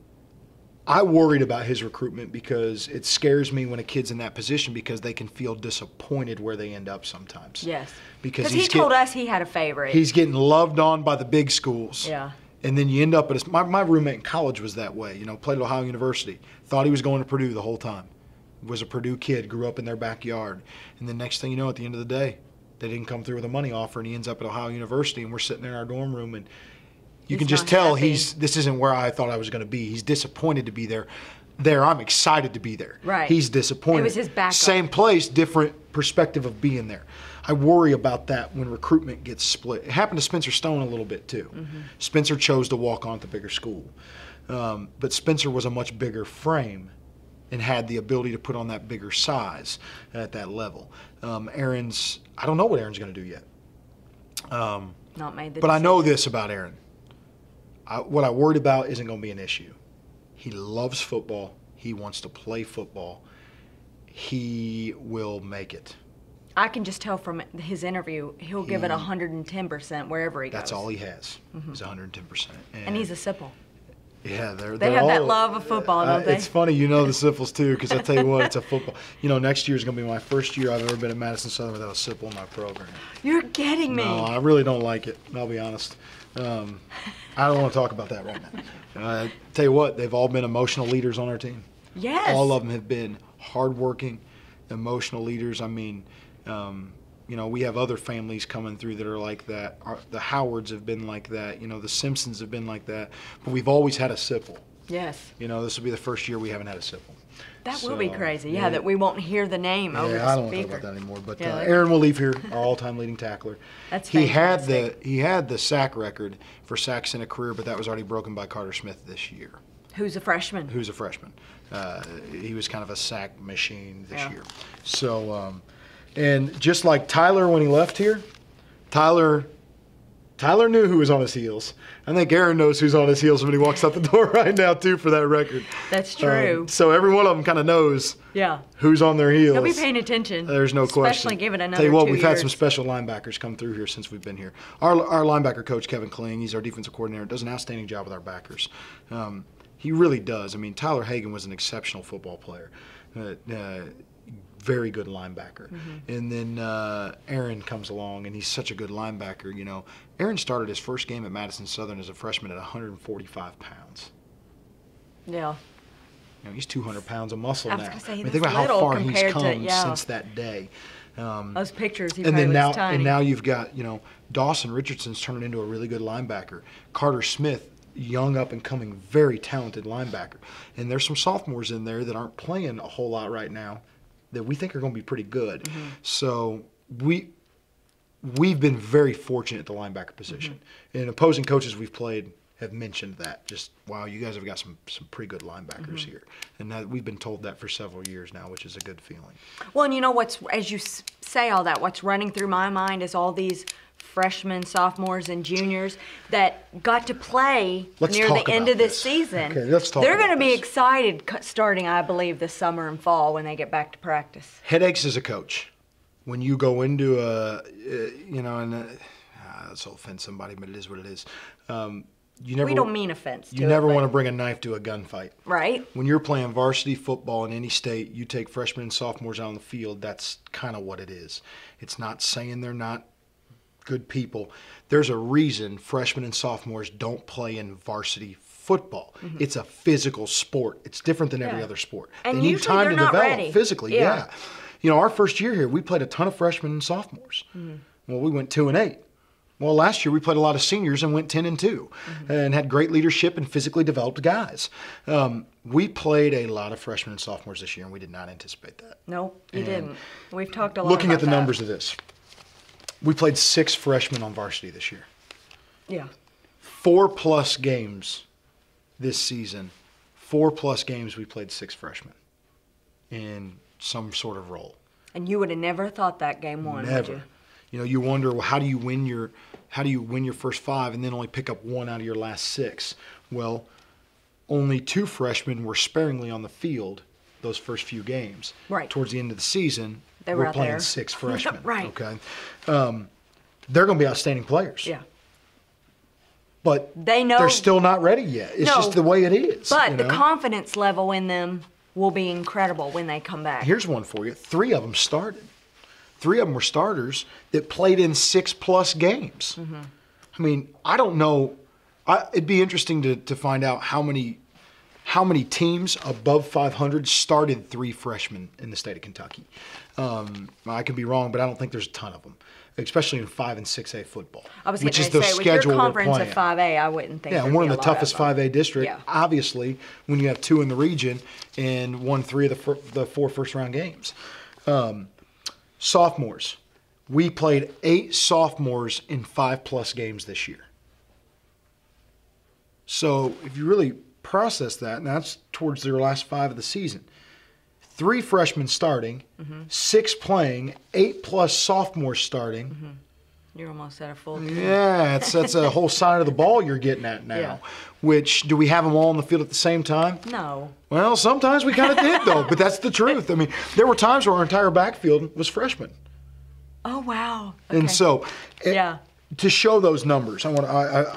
I worried about his recruitment because it scares me when a kid's in that position because they can feel disappointed where they end up sometimes.
Yes.
Because
he told us he had a favorite.
He's getting loved on by the big schools.
Yeah.
And then you end up at my roommate in college was that way. Played at Ohio University. Thought he was going to Purdue the whole time. Was a Purdue kid, grew up in their backyard. And the next thing you know, at the end of the day, they didn't come through with a money offer, and he ends up at Ohio University, and we're sitting there in our dorm room, and you can just
not
tell
happy.
this isn't where I thought I was going to be. He's disappointed to be there. I'm excited to be there.
Right.
He's disappointed.
It was his backup.
Same place, different perspective of being there. I worry about that when recruitment gets split. It happened to Spencer Stone a little bit too. Spencer chose to walk on at the bigger school. But Spencer was a much bigger frame and had the ability to put on that bigger size at that level. I don't know what Aaron's going to do yet.
Not made the
But I
decision.
know this about Aaron. What I worried about isn't going to be an issue. He loves football. He wants to play football. He will make it.
I can just tell from his interview, he'll give it 110% wherever he goes.
That's all he has is 110%.
And he's a Sipple.
Yeah,
They have that love of football, don't they?
It's funny, the Sipples too, because I tell you what, it's a football. Next year is going to be my first year I've ever been at Madison Southern without a Sipple in my program.
You're kidding me.
No, I really don't like it. I'll be honest. I don't want to talk about that right now. Tell you what, they've all been emotional leaders on our team.
Yes.
All of them have been hardworking, emotional leaders. I mean, we have other families coming through that are like that. The Howards have been like that. The Simpsons have been like that. But we've always had a Sipple.
Yes.
This will be the first year we haven't had a Sipple.
That will be crazy. Yeah, that we won't hear the name over the
I don't want to
speaker.
talk about that anymore. But
Yeah,
Aaron will leave here, our all-time leading tackler.
That's
he
fantastic.
he had the sack record for sacks in a career, but that was already broken by Carter Smith this year.
Who's a freshman?
Who's a freshman. He was kind of a sack machine this
Yeah.
year. So, and just like Tyler when he left here, Tyler knew who was on his heels. I think Aaron knows who's on his heels when he walks out the door right now, too, for that record.
That's true.
So every one of them kind of knows
Yeah.
who's on their heels.
He'll be paying attention.
There's no question.
Especially give it another
Tell you what,
2
we've had some
years.
special linebackers come through here since we've been here. Our linebacker coach, Kevin Kling, he's our defensive coordinator, does an outstanding job with our backers. He really does. I mean, Tyler Hagan was an exceptional football player. Very good linebacker. And then Aaron comes along, and he's such a good linebacker. Aaron started his first game at Madison Southern as a freshman at 145 pounds.
Yeah.
He's 200 pounds of muscle
I
now.
was gonna say,
think
that's
about how
little
far he's
compared to-
come
yeah.
since that day.
Those pictures, he
And
probably
then
was tiny.
now you've got, Dawson Richardson's turning into a really good linebacker. Carter Smith, young up and coming, very talented linebacker. And there's some sophomores in there that aren't playing a whole lot right now that we think are going to be pretty good.
Mm-hmm.
So we've been very fortunate at the linebacker position. And opposing coaches we've played have mentioned that. Just, wow, you guys have got some pretty good linebackers here. And we've been told that for several years now, which is a good feeling.
Well, and as you say all that, what's running through my mind is all these freshmen, sophomores, and juniors that got to play near the end of this season.
Okay, let's talk
They're
about
going to be
this.
excited starting, I believe, this summer and fall when they get back to practice.
Headaches as a coach. When you go into this will offend somebody, but it is what it is. We
don't mean offense to
You
it,
never
but-
want to bring a knife to a gunfight.
Right?
When you're playing varsity football in any state, you take freshmen and sophomores out on the field, that's kind of what it is. It's not saying they're not good people. There's a reason freshmen and sophomores don't play in varsity football. It's a physical sport. It's different than every
Yeah.
other sport.
And
they need
usually
time
they're
to
not
develop
ready.
physically.
Yeah.
Our first year here, we played a ton of freshmen and sophomores. Well, we went 2-8. Well, last year we played a lot of seniors and went 10-2, and had great leadership and physically developed guys. We played a lot of freshmen and sophomores this year, and we did not anticipate that.
No, you didn't. We've talked a lot
Looking
about
at the
that.
numbers of this, we played 6 freshmen on varsity this year.
Yeah.
4+ games this season. 4+ games we played 6 freshmen in some sort of role.
And you would have never thought that game one, would
Never.
you?
You wonder, well, how do you win your first 5 and then only pick up 1 out of your last 6? Well, only 2 freshmen were sparingly on the field those first few games.
Right.
Towards the end of the season,
They were
we're
out
playing
there.
6 freshmen.
Right.
Okay. They're going to be outstanding players.
Yeah.
But
They know-
they're still not ready yet. It's
No.
just the way it is.
But the confidence level in them will be incredible when they come back.
Here's one for you. 3 of them started. 3 of them were starters that played in 6+ games. I mean, I don't know. It'd be interesting to find out how many teams above 500 started 3 freshmen in the state of Kentucky. I could be wrong, but I don't think there's a ton of them, especially in 5 and 6A football,
I was
which
going
is
to
the
say, with your
schedule we're
conference
playing.
of 5A, I wouldn't think
Yeah,
there'd
one
be
of the
a lot
toughest
them.
5A district.
Yeah.
Obviously, when you have 2 in the region and won 3 of the 4 first-round games. Sophomores. We played 8 sophomores in 5+ games this year. So if you really process that, and that's towards their last 5 of the season. 3 freshmen starting, 6 playing, 8+ sophomores starting.
You're almost at a full team.
Yeah, that's a whole side of the ball you're getting at now.
Yeah.
Which, do we have them all on the field at the same time?
No.
Well, sometimes we kind of did, though, but that's the truth. I mean, there were times where our entire backfield was freshmen.
Oh, wow. Okay.
And so,
Yeah.
to show those numbers, I've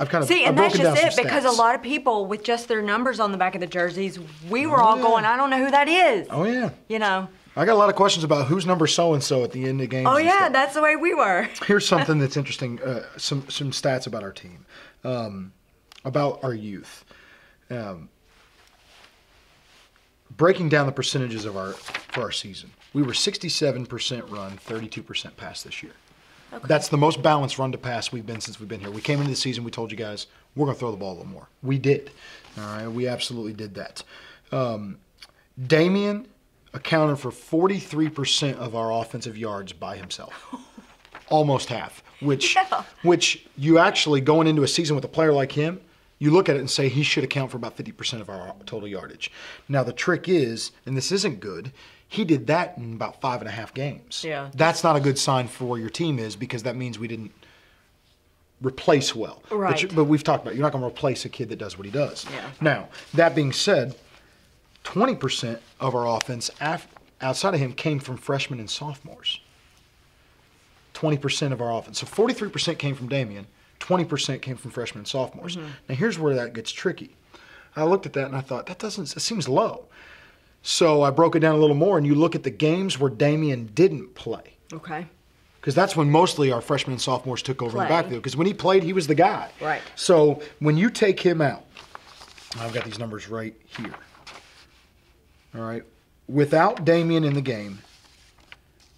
kind of
See,
I've
and that's
broken down
just it,
some
because
stats.
a lot of people with just their numbers on the back of the jerseys, we were all going, I don't know who that is.
Oh, yeah.
You know.
I got a lot of questions about whose number so-and-so at the end of games.
Oh,
and
yeah,
stuff.
that's the way we were.
Here's something that's interesting, some stats about our team, about our youth. Breaking down the percentages for our season. We were 67% run, 32% pass this year. Okay. That's the most balanced run to pass we've been since we've been here. We came into the season, we told you guys, we're going to throw the ball a little more. We did. All right, we absolutely did that. Damian accounted for 43% of our offensive yards by himself. Almost half, which you actually, going into a season with a player like him, you look at it and say he should account for about 50% of our total yardage. Now, the trick is, and this isn't good, he did that in about 5.5 games.
Yeah.
That's not a good sign for where your team is, because that means we didn't replace well.
Right.
But we've talked about it. You're not going to replace a kid that does what he does.
Yeah.
Now, that being said, 20% of our offense outside of him came from freshmen and sophomores. 20% of our offense. So 43% came from Damian, 20% came from freshmen and sophomores. Now here's where that gets tricky. I looked at that and I thought, it seems low. So I broke it down a little more, and you look at the games where Damian didn't play.
Okay.
Because that's when mostly our freshmen and sophomores took over in the
Play.
backfield. Because when he played, he was the guy.
Right.
So when you take him out, I've got these numbers right here. All right. Without Damian in the game,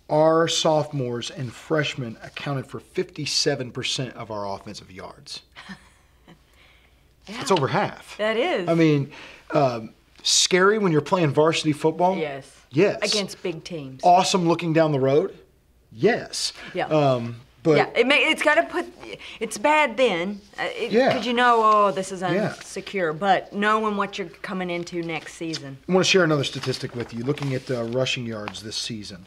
our sophomores and freshmen accounted for 57% of our offensive yards. That's over half.
That is.
I mean, scary when you're playing varsity football?
Yes.
Yes.
Against big teams.
Awesome looking down the road? Yes.
Yeah.
But
yeah, it's got to put. It's bad then, because you know, oh, this is unsecure. But knowing what you're coming into next season.
I want to share another statistic with you. Looking at rushing yards this season,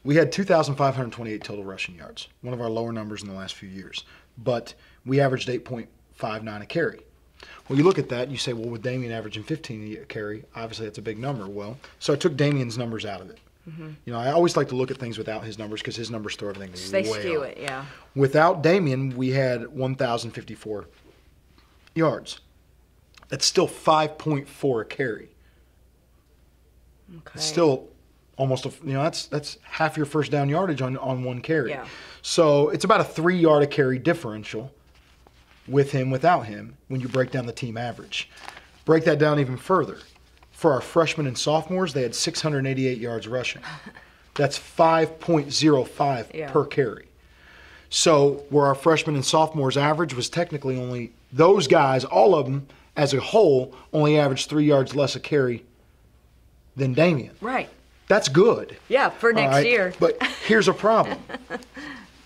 we had 2,528 total rushing yards. One of our lower numbers in the last few years, but we averaged 8.59 a carry. Well, you look at that and you say, well, with Damian averaging 15 a carry, obviously that's a big number. Well, so I took Damian's numbers out of it. You know, I always like to look at things without his numbers because his numbers throw everything
They
way
skew
up.
it, yeah.
Without Damian, we had 1,054 yards. That's still 5.4 a carry.
Okay.
It's still almost that's half your first down yardage on one carry.
Yeah.
So it's about a 3-yard a carry differential with him, without him, when you break down the team average. Break that down even further. For our freshmen and sophomores, they had 688 yards rushing. That's 5.05 per carry. So where our freshmen and sophomores average was technically only, those guys, all of them as a whole, only averaged 3 yards less a carry than Damian.
Right.
That's good.
Yeah, for next year.
But here's a problem.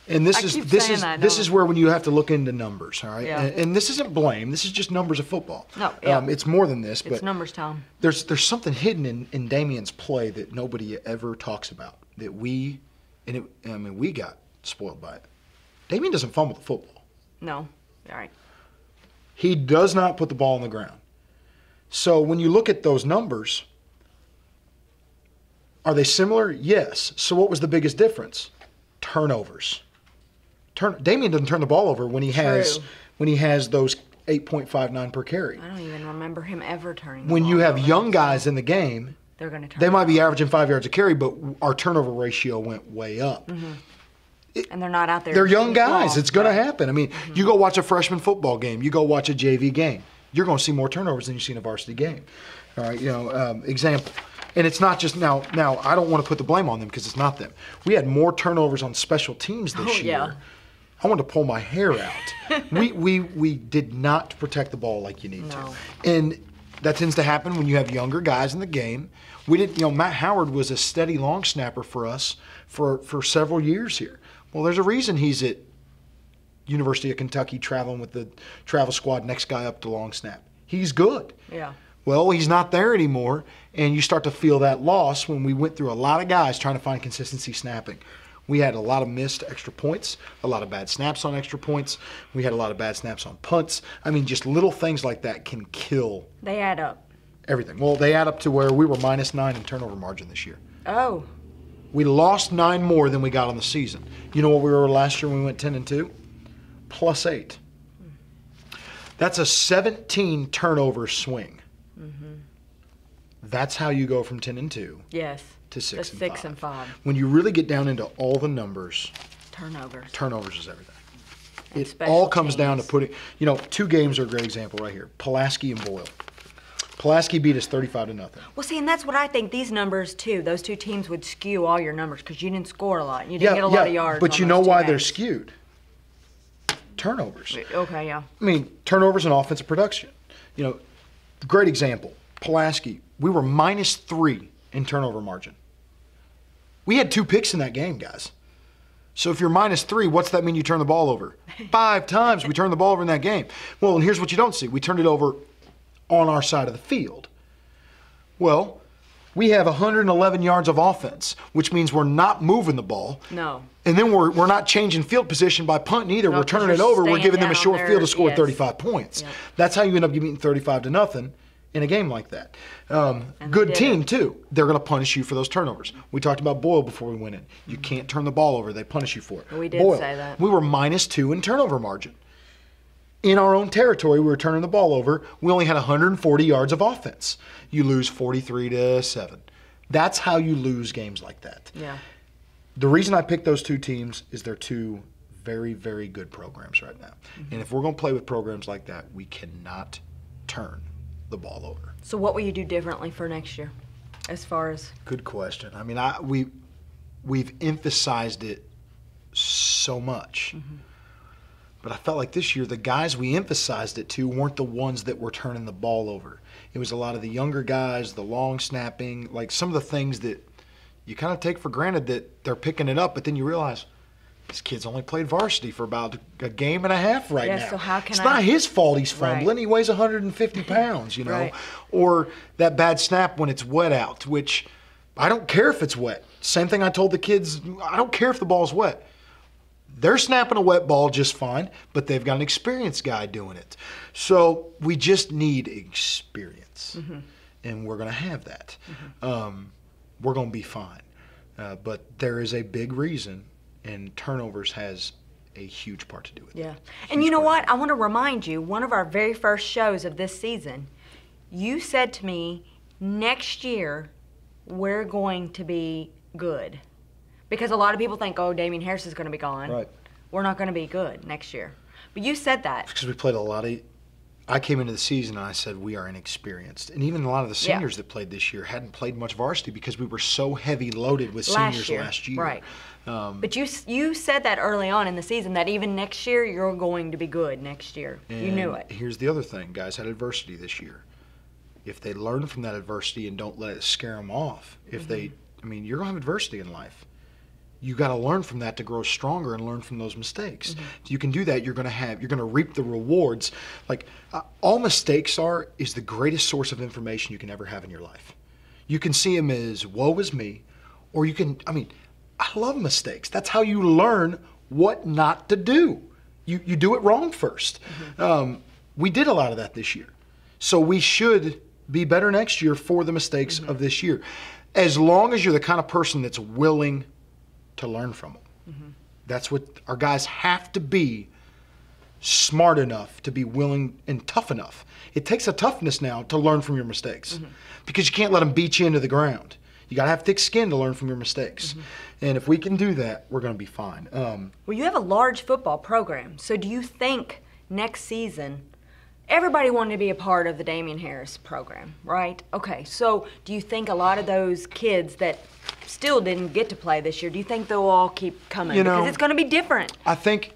And this is where when you have to look into numbers, all right?
Yeah.
And this isn't blame. This is just numbers of football.
No, yeah.
It's more than this.
It's numbers, Tom.
There's something hidden in Damian's play that nobody ever talks about. That we got spoiled by it. Damian doesn't fumble the football.
No. All right.
He does not put the ball on the ground. So when you look at those numbers, are they similar? Yes. So what was the biggest difference? Turnovers. Damian doesn't turn the ball over when he has those 8.59 per carry.
I don't even remember him ever turning.
When you have young guys in the game,
they're going to turn.
They might be averaging 5 yards a carry, but our turnover ratio went way up.
And they're not out there.
They're young guys.
Long.
It's going to happen. I mean, you go watch a freshman football game. You go watch a JV game. You're going to see more turnovers than you see in a varsity game. All right, example. And it's not just now. I don't want to put the blame on them because it's not them. We had more turnovers on special teams this year.
Yeah.
I wanted to pull my hair out. we did not protect the ball like you need to, and that tends to happen when you have younger guys in the game. We didn't. Matt Howard was a steady long snapper for us for several years here. Well, there's a reason he's at University of Kentucky traveling with the travel squad, next guy up to long snap. He's good.
Yeah.
Well, he's not there anymore, and you start to feel that loss when we went through a lot of guys trying to find consistency snapping. We had a lot of missed extra points, a lot of bad snaps on extra points. We had a lot of bad snaps on punts. I mean, just little things like that can kill.
They add up.
Everything. Well, they add up to where we were -9 in turnover margin this year.
Oh.
We lost 9 more than we got on the season. You know what we were last year when we went 10-2? +8. That's a 17 turnover swing. That's how you go from 10-2.
Yes.
To 6
and 5. 6 and 5.
When you really get down into all the numbers, turnovers is everything. It all comes down to putting, 2 games are a great example right here. Pulaski and Boyle. Pulaski beat us 35-0.
Well, see, and that's what I think. These numbers too. Those 2 teams would skew all your numbers because you didn't score a lot. You didn't get a lot of yards.
But you know why they're skewed? Turnovers.
Okay, yeah.
I mean, turnovers and offensive production. Great example. Pulaski. We were -3 in turnover margin. We had 2 picks in that game, guys. So if you're -3, what's that mean you turn the ball over? 5 times we turned the ball over in that game. Well, and here's what you don't see. We turned it over on our side of the field. Well, we have 111 yards of offense, which means we're not moving the ball.
No.
And then we're not changing field position by punting either. We're turning it over. We're giving them a short field to score 35 points. Yep. That's how you end up getting 35-0 in a game like that. Good team, too. They're going to punish you for those turnovers. We talked about Boyle before we went in. You can't turn the ball over. They punish you for it.
We did say that.
We were -2 in turnover margin. In our own territory, we were turning the ball over. We only had 140 yards of offense. You lose 43-7. That's how you lose games like that.
Yeah.
The reason I picked those 2 teams is they're 2 very, very good programs right now. And if we're going to play with programs like that, we cannot turn the ball over.
So what will you do differently for next year as far as?
Good question. I mean, we've emphasized it so much. But I felt like this year the guys we emphasized it to weren't the ones that were turning the ball over. It was a lot of the younger guys, the long snapping, like some of the things that you kind of take for granted that they're picking it up, but then you realize this kid's only played varsity for about a game and a half right now.
So how can
it's not his fault he's fumbling.
Right.
He weighs 150 pounds, you know.
Right.
Or that bad snap when it's wet out, which I don't care if it's wet. Same thing I told the kids, I don't care if the ball's wet. They're snapping a wet ball just fine, but they've got an experienced guy doing it. So we just need experience, and we're going to have that. We're going to be fine. But there is a big reason, and turnovers has a huge part to do with it.
Yeah. And you know what? I want to remind you, one of our very first shows of this season, you said to me, next year, we're going to be good. Because a lot of people think, oh, Damien Harris is going to be gone.
Right.
We're not going to be good next year. But you said that.
Because we played a lot of I came into the season and I said we are inexperienced. And even a lot of the seniors that played this year hadn't played much varsity because we were so heavy loaded with seniors last year.
Right. But you said that early on in the season that even next year you're going to be good next year. You knew it.
Here's the other thing. Guys had adversity this year. If they learn from that adversity and don't let it scare them off, you're going to have adversity in life. You got to learn from that to grow stronger and learn from those mistakes. If you can do that, you're going to reap the rewards. Like all mistakes is the greatest source of information you can ever have in your life. You can see them as woe is me, or you can. I love mistakes. That's how you learn what not to do. You do it wrong first. We did a lot of that this year, so we should be better next year for the mistakes of this year, as long as you're the kind of person that's willing to learn from them. That's what our guys have to be, smart enough to be willing and tough enough. It takes a toughness now to learn from your mistakes because you can't let them beat you into the ground. You got to have thick skin to learn from your mistakes. And if we can do that, we're going to be fine.
Well, you have a large football program, so do you think next season, everybody wanted to be a part of the Damien Harris program, right? Okay, so do you think a lot of those kids that still didn't get to play this year, do you think they'll all keep coming? Because it's going to be different.
I think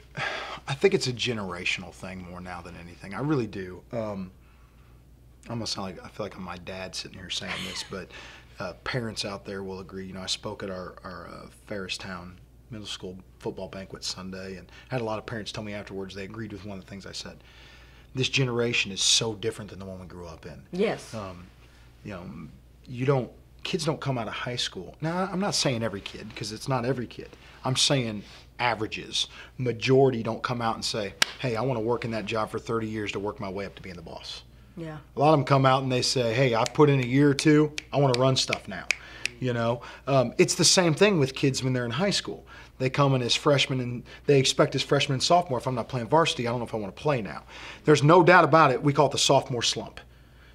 it's a generational thing more now than anything. I really do. I'm gonna sound like I feel like I'm my dad sitting here saying this, but parents out there will agree. I spoke at our Ferristown middle school football banquet Sunday, and had a lot of parents tell me afterwards they agreed with one of the things I said. This generation is so different than the one we grew up in.
Yes.
Kids don't come out of high school. Now, I'm not saying every kid, because it's not every kid. I'm saying averages. Majority don't come out and say, hey, I want to work in that job for 30 years to work my way up to being the boss.
Yeah.
A lot of them come out and they say, hey, I put in a year or two, I want to run stuff now. It's the same thing with kids when they're in high school. They come in as freshmen and they expect as freshmen and sophomore, if I'm not playing varsity, I don't know if I want to play now. There's no doubt about it. We call it the sophomore slump.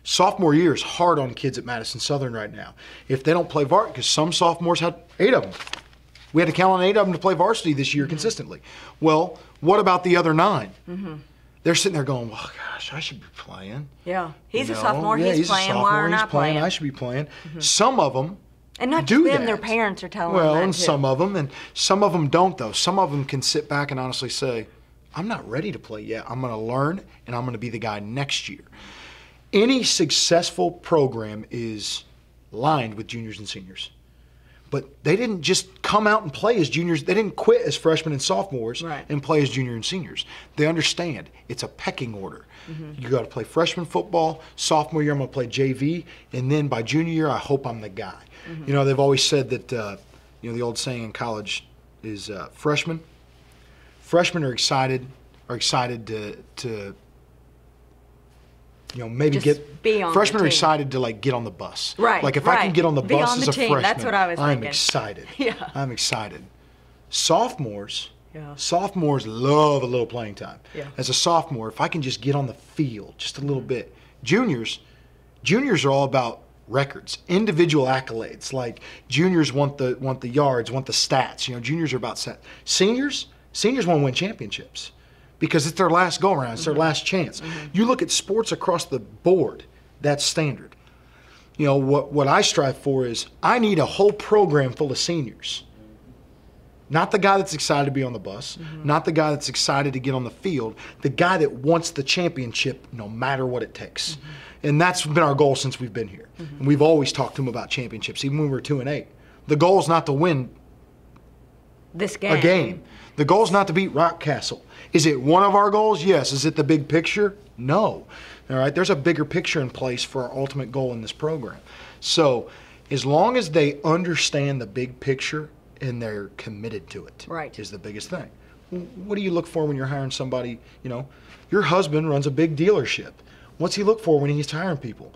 Sophomore year is hard on kids at Madison Southern right now. If they don't play varsity, because some sophomores had 8 of them. We had to count on 8 of them to play varsity this year consistently. Well, what about the other 9? They're sitting there going, well, gosh, I should be playing.
Yeah, he's a sophomore, he's playing, why are not playing?
I should be playing. Some of them
and not
do
just them,
that.
their parents are telling
them
that
and
too.
some of them don't, though. Some of them can sit back and honestly say, I'm not ready to play yet. I'm going to learn, and I'm going to be the guy next year. Any successful program is lined with juniors and seniors. But they didn't just come out and play as juniors. They didn't quit as freshmen and sophomores and play as juniors and seniors. They understand it's a pecking order. You got to play freshman football. Sophomore year, I'm going to play JV. And then by junior year, I hope I'm the guy. They've always said that, the old saying in college is freshmen are excited to maybe
just be on
freshmen
the
are
team.
excited to get on the bus.
Right.
Like if I can get on the
Be
bus
on the
as a
team.
freshman,
That's what I was
I'm
thinking.
excited.
Yeah.
I'm excited. Sophomores love a little playing time.
Yeah.
As a sophomore, if I can just get on the field just a little bit. Juniors are all about records, individual accolades. Like juniors want the yards, want the stats. Juniors are about stats. Seniors want to win championships, because it's their last go-around, it's their last chance. You look at sports across the board, That's standard. You know, what I strive for is I need a whole program full of seniors. Not the guy that's excited to be on the bus, not the guy that's excited to get on the field, the guy that wants the championship no matter what it takes. And that's been our goal since we've been here. And we've always talked to him about championships, even when we were 2-8. The goal is not to win
This game.
a game. The goal is not to beat Rockcastle. Is it one of our goals? Yes. Is it the big picture? No. All right. There's a bigger picture in place for our ultimate goal in this program. So as long as they understand the big picture and they're committed to it,
Right.
is the biggest thing. What do you look for when you're hiring somebody? You know, your husband runs a big dealership. What's he look for when he's hiring people?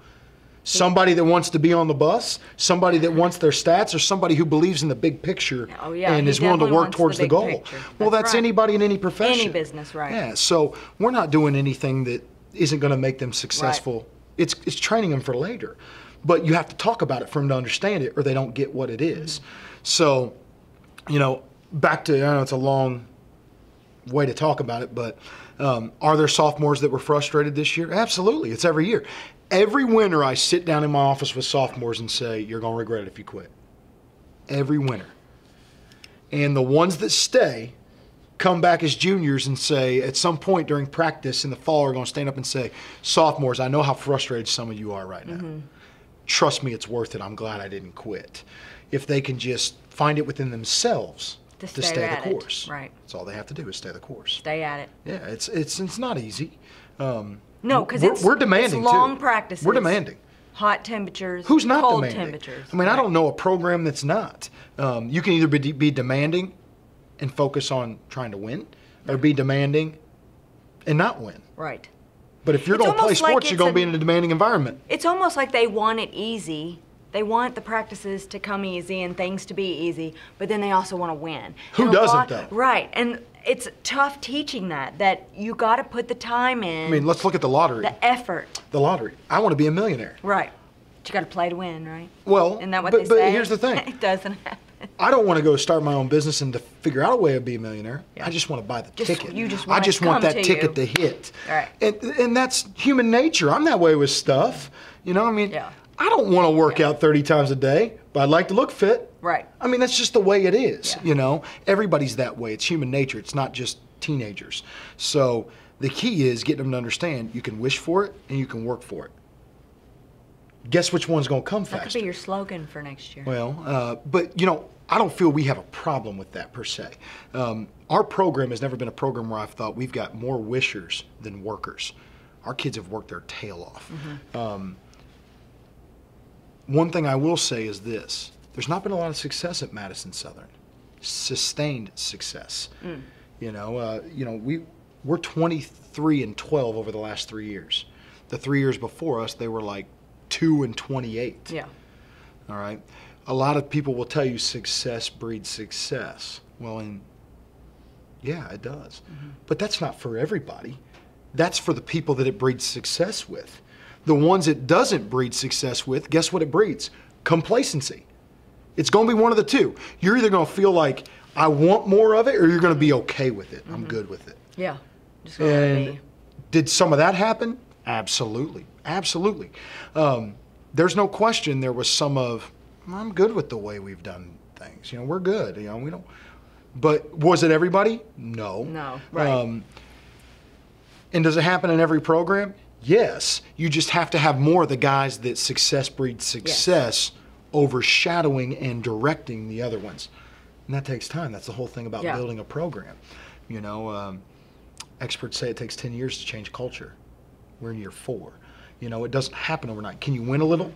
Somebody that wants to be on the bus, somebody that wants their stats, or somebody who believes in the big picture and is willing to work towards the goal. Well, that's
right.
anybody in any profession.
Any business, right.
Yeah, so we're not doing anything that isn't going to make them successful. Right. It's training them for later. But you have to talk about it for them to understand it, or they don't get what it is. So, you know, back to, I know it's a long way to talk about it, but are there sophomores that were frustrated this year? Absolutely. It's every year. Every winter I sit down in my office with sophomores and say, you're going to regret it if you quit. Every winter. And the ones that stay come back as juniors and say, at some point during practice in the fall, are going to stand up and say, sophomores, I know how frustrated some of you are right now. Trust me, it's worth it. I'm glad I didn't quit. If they can just find it within themselves to stay the course.
Right.
That's all they have to do is stay the course.
Stay at it.
Yeah, it's not easy.
No, because
we're demanding
it's long
too.
practices.
We're demanding.
Hot temperatures.
Who's not
cold
demanding?
temperatures.
I mean, I don't know a program that's not. You can either be demanding and focus on trying to win, or be demanding and not win.
Right.
But if you're
It's
going to play
almost like
sports, you're
it's
going to be in a demanding environment.
It's almost like they want it easy. They want the practices to come easy and things to be easy, but then they also want to win.
Who
And a
doesn't,
lot-
though?
Right, and it's tough teaching that you got to put the time in.
I mean, let's look at the lottery.
the effort.
The lottery. I want to be a millionaire.
Right. But you got to play to win, right?
Well,
Isn't that what
but,
they
but
say?
here's the thing.
It doesn't happen.
I don't want to go start my own business and to figure out a way to be a millionaire.
Yeah.
I just want to buy the
Just-
ticket.
you just
I
want it
just
to
want
come
that
to
ticket
you.
to hit.
Right.
And that's human nature. I'm that way with stuff. You know, I mean,
Yeah.
I don't want to work out 30 times a day, but I'd like to look fit.
Right.
I mean, that's just the way it is.
Yeah.
You know, everybody's that way. It's human nature. It's not just teenagers. So the key is getting them to understand you can wish for it and you can work for it. Guess which one's going to come
That
faster?
could be your slogan for next year.
Well, but, you know, I don't feel we have a problem with that per se. Our program has never been a program where I've thought we've got more wishers than workers. Our kids have worked their tail off. One thing I will say is this. There's not been a lot of success at Madison Southern. Sustained success. You know, we're 23-12 over the last 3 years. The 3 years before us, they were like 2-28.
Yeah.
All right. A lot of people will tell you success breeds success. Well, and yeah, it does. But that's not for everybody. That's for the people that it breeds success with. The ones it doesn't breed success with, guess what it breeds? Complacency. It's going to be one of the two. You're either going to feel like, I want more of it, or you're going to be okay with it. I'm good with it.
Yeah. Just gonna
And
be.
did some of that happen? Absolutely. Absolutely. There's no question there was some of, I'm good with the way we've done things. You know, we're good. You know, we don't. But was it everybody? No.
No. Right.
And does it happen in every program? Yes. You just have to have more of the guys that success breeds success overshadowing and directing the other ones. And that takes time. That's the whole thing about building a program. You know, experts say it takes 10 years to change culture. We're in year 4. You know, it doesn't happen overnight. Can you win a little?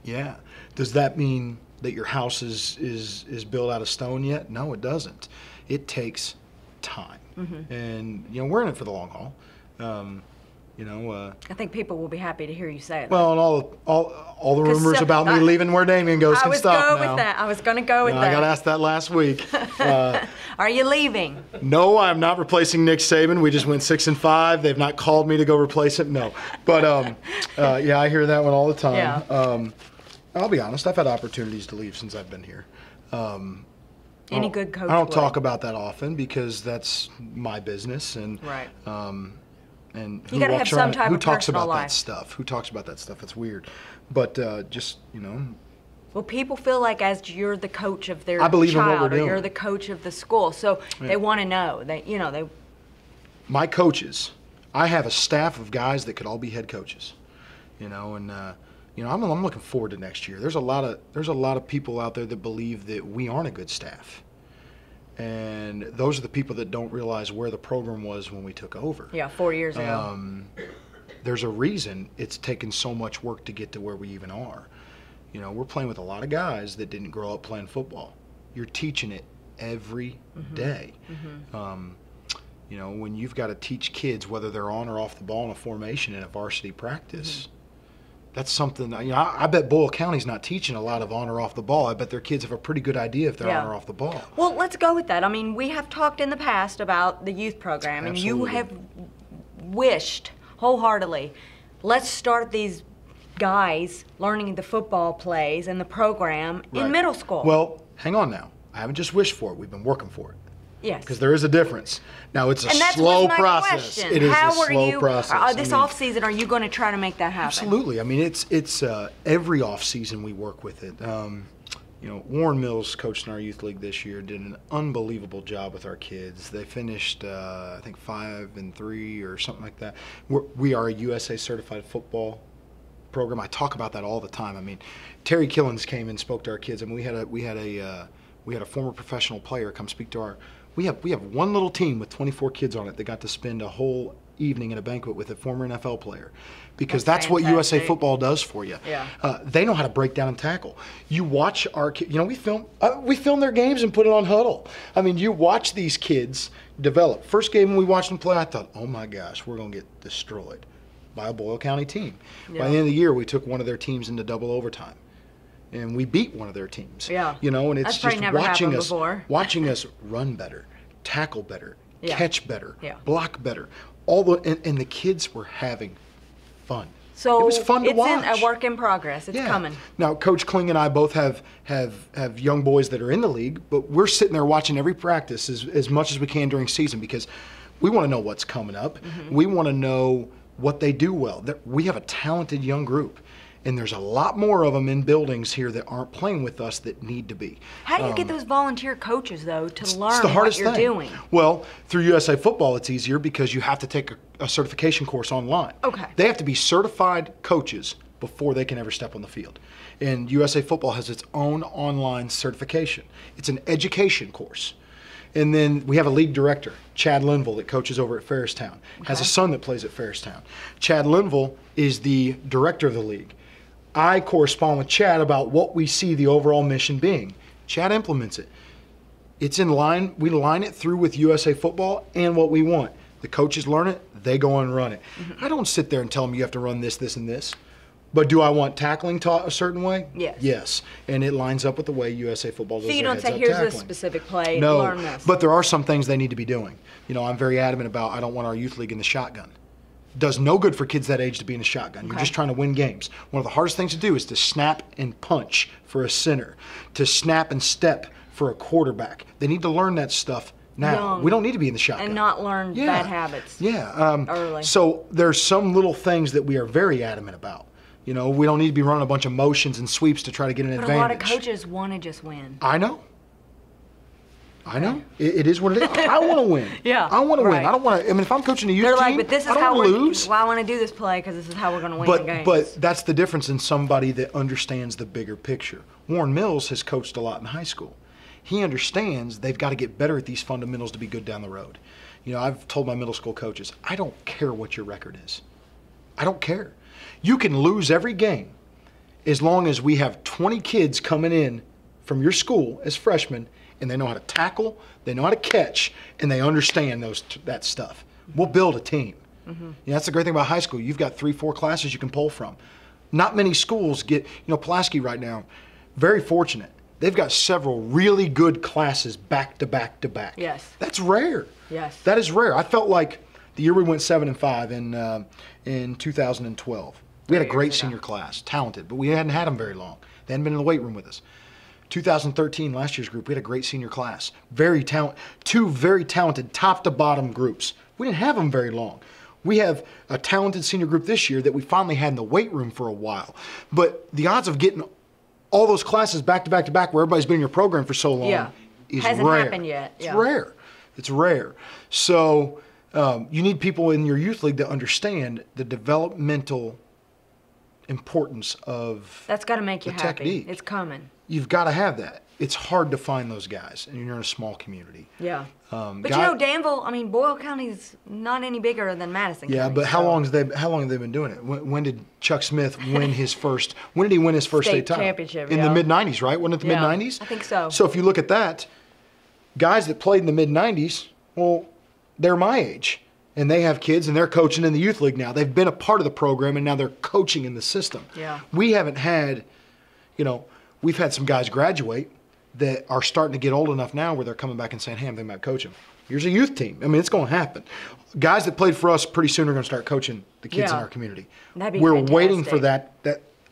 Yeah. Does that mean that your house is built out of stone yet? No, it doesn't. It takes time. And, you know, we're in it for the long haul. You know,
I think people will be happy to hear you say that.
well, and all the rumors
so-
about me leaving where Damien goes
I
can
was
stop
going
now.
with that. I was going to go with
You know,
that.
I got asked that last week.
Are you leaving?
No, I'm not replacing Nick Saban. We just went 6-5. They've not called me to go replace him. No, but yeah, I hear that one all the time.
Yeah.
I'll be honest. I've had opportunities to leave since I've been here.
Any good coach
I don't
would.
talk about that often because that's my business, and
Right.
And
You gotta have some type
who
of
talks
personal
about that
life.
stuff? Who talks about that stuff? It's weird. But
Well, people feel like as you're the coach of their
I believe in what
child
we're
or
doing.
you're the coach of the school, so they want to know. They
my coaches, I have a staff of guys that could all be head coaches, and I'm looking forward to next year. There's a lot of people out there that believe that we aren't a good staff, and those are the people that don't realize where the program was when we took over.
Yeah, 4 years ago.
There's a reason it's taken so much work to get to where we even are. We're playing with a lot of guys that didn't grow up playing football. You're teaching it every day. When you've got to teach kids whether they're on or off the ball in a formation in a varsity practice, that's something, I bet Boyle County's not teaching a lot of on or off the ball. I bet their kids have a pretty good idea if they're on or off the ball.
Well, let's go with that. I mean, we have talked in the past about the youth program, and you
Absolutely.
have wished wholeheartedly, let's start these guys learning the football plays and the program in
Right.
middle school.
Well, hang on now. I haven't just wished for it. We've been working for it.
yes.
Because there is a difference. Now, it's a
And that
slow
was my
process.
question.
It is
How
a slow process.
This off season, are you going to try to make that happen?
Absolutely. I mean, it's every off season we work with it. Warren Mills coached in our youth league this year, did an unbelievable job with our kids. They finished, I think, 5-3 or something like that. We are a USA certified football program. I talk about that all the time. I mean, Terry Killens came and spoke to our kids. I mean, we had a former professional player come speak to our. We have one little team with 24 kids on it that got to spend a whole evening in a banquet with a former NFL player, because that's what USA
fantastic.
Football does for you.
Yeah.
They know how to break down and tackle. You watch our kids. We film their games and put it on Huddle. I mean, you watch these kids develop. First game when we watched them play, I thought, oh my gosh, we're gonna get destroyed by a Boyle County team.
Yeah.
By the end of the year, we took one of their teams into double overtime, and we beat one of their teams.
Yeah.
And it's
That's probably
just
never
watching
happened
us
before.
watching us run better, tackle better,
Yeah.
catch better,
Yeah.
block better. And the kids were having fun.
So
it was fun to watch.
It's a work in progress. It's coming.
Now, Coach Kling and I both have young boys that are in the league, but we're sitting there watching every practice as much as we can during season, because we want to know what's coming up. We want to know what they do well. We have a talented young group, and there's a lot more of them in buildings here that aren't playing with us that need to be.
How do you get those volunteer coaches, though, to learn
It's the hardest
what you're
thing.
doing?
Well, through USA Football, it's easier because you have to take a certification course online.
Okay.
They have to be certified coaches before they can ever step on the field. And USA Football has its own online certification. It's an education course. And then we have a league director, Chad Linville, that coaches over at Ferristown. Has a son that plays at Ferristown. Chad Linville is the director of the league. I correspond with Chad about what we see the overall mission being. Chad implements it. It's in line. We line it through with USA Football and what we want. The coaches learn it. They go and run it. I don't sit there and tell them you have to run this, this, and this. But do I want tackling taught a certain way?
Yes.
Yes. And it lines up with the way USA Football does
So you
their
don't say,
heads-up
here's
tackling.
this specific play,
No,
learn this.
but there are some things they need to be doing. I'm very adamant about, I don't want our youth league in the shotgun. Does no good for kids that age to be in a shotgun. You're just trying to win games. One of the hardest things to do is to snap and punch for a center, to snap and step for a quarterback. They need to learn that stuff now.
Young.
We don't need to be in the shotgun.
and not learn
Yeah.
bad habits.
Yeah.
Early.
So there's some little things that we are very adamant about. We don't need to be running a bunch of motions and sweeps to try to get an
But
advantage.
a lot of coaches want to just win.
I know. It is what it is. I want to win.
Yeah,
I want to win.
right.
I don't want to. I mean, if I'm coaching a youth
They're
team,
like, but this is
I don't
how
wanna
we're.
lose.
Well, I want to do this play because this is how we're going to win the games.
But that's the difference in somebody that understands the bigger picture. Warren Mills has coached a lot in high school. He understands they've got to get better at these fundamentals to be good down the road. I've told my middle school coaches, I don't care what your record is. I don't care. You can lose every game as long as we have 20 kids coming in from your school as freshmen, and they know how to tackle, they know how to catch, and they understand that stuff. We'll build a team. That's the great thing about high school. You've got 3-4 classes you can pull from. Not many schools get, Pulaski right now, very fortunate. They've got several really good classes back to back to back.
Yes.
That's rare.
Yes.
That is rare. I felt like the year we went 7-5 in 2012. We had a great senior class, talented, but we hadn't had them very long. They hadn't been in the weight room with us. 2013, last year's group, we had a great senior class. Two very talented, top to bottom groups. We didn't have them very long. We have a talented senior group this year that we finally had in the weight room for a while. But the odds of getting all those classes back to back to back where everybody's been in your program for so long is
hasn't
rare.
happened yet.
It's rare. It's rare. So you need people in your youth league that understand the developmental importance of
that's got to make you
the
happy.
technique.
It's coming.
You've got to have that. It's hard to find those guys, and you're in a small community.
Yeah. But you know, Danville, I mean, Boyle County's not any bigger than Madison County.
Yeah, but how long have they been doing it? When did Chuck Smith win his first? When did he win his first state title?
Championship?
In the mid '90s, right? Wasn't it the mid '90s?
I think so.
So if you look at that, guys that played in the mid '90s, well, they're my age, and they have kids, and they're coaching in the youth league now. They've been a part of the program, and now they're coaching in the system.
Yeah.
We haven't had, we've had some guys graduate that are starting to get old enough now where they're coming back and saying, hey, I'm thinking about coaching. Here's a youth team. I mean, it's going to happen. Guys that played for us pretty soon are going to start coaching the kids in our community.
That'd be
We're
fantastic.
waiting for that.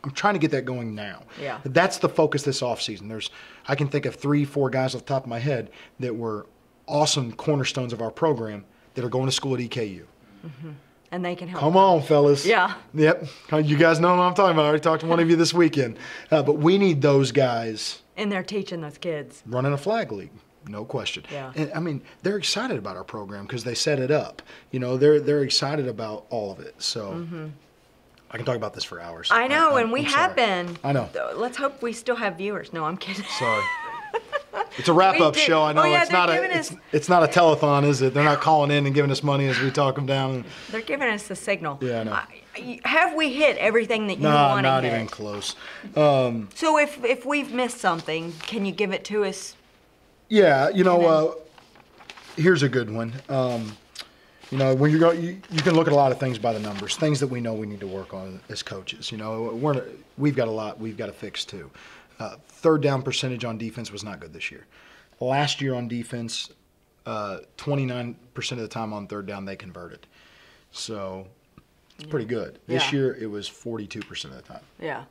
I'm trying to get that going now.
Yeah.
That's the focus this offseason. I can think of 3-4 guys off the top of my head that were awesome cornerstones of our program that are going to school at EKU.
Mm-hmm. And they can help.
Come on, fellas.
Yeah.
Yep. You guys know what I'm talking about. I already talked to one of you this weekend. But we need those guys.
And they're teaching those kids.
Running a flag league, no question.
Yeah.
And I mean, they're excited about our program because they set it up. They're excited about all of it. So I can talk about this for hours.
I know, and we
I'm
have
sorry.
been.
I know.
Let's hope we still have viewers. No, I'm kidding.
Sorry. It's a wrap-up
We do.
show. I know
Oh, yeah,
it's not
they're giving us-
it's not a telethon, is it? They're not calling in and giving us money as we talk them down.
They're giving us the signal.
Yeah, I know.
Have we hit everything that you
No,
want to
not
hit?
even close.
So if we've missed something, can you give it to us?
Yeah, here's a good one. When you can look at a lot of things by the numbers, things that we know we need to work on as coaches. We've got a lot we've got to fix too. Third down percentage on defense was not good this year. Last year on defense, 29% of the time on third down they converted. So it's pretty good. This year it was 42% of the time.
Yeah.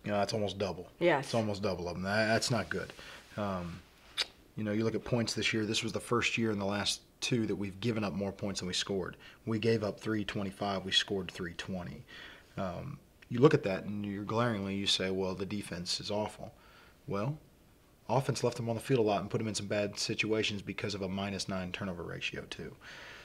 That's almost double.
Yes.
It's almost double of them. That's not good. You look at points this year. This was the first year in the last 2 that we've given up more points than we scored. We gave up 325. We scored 320. You look at that and you say, well, the defense is awful. Well, offense left them on the field a lot and put them in some bad situations because of a -9 turnover ratio too.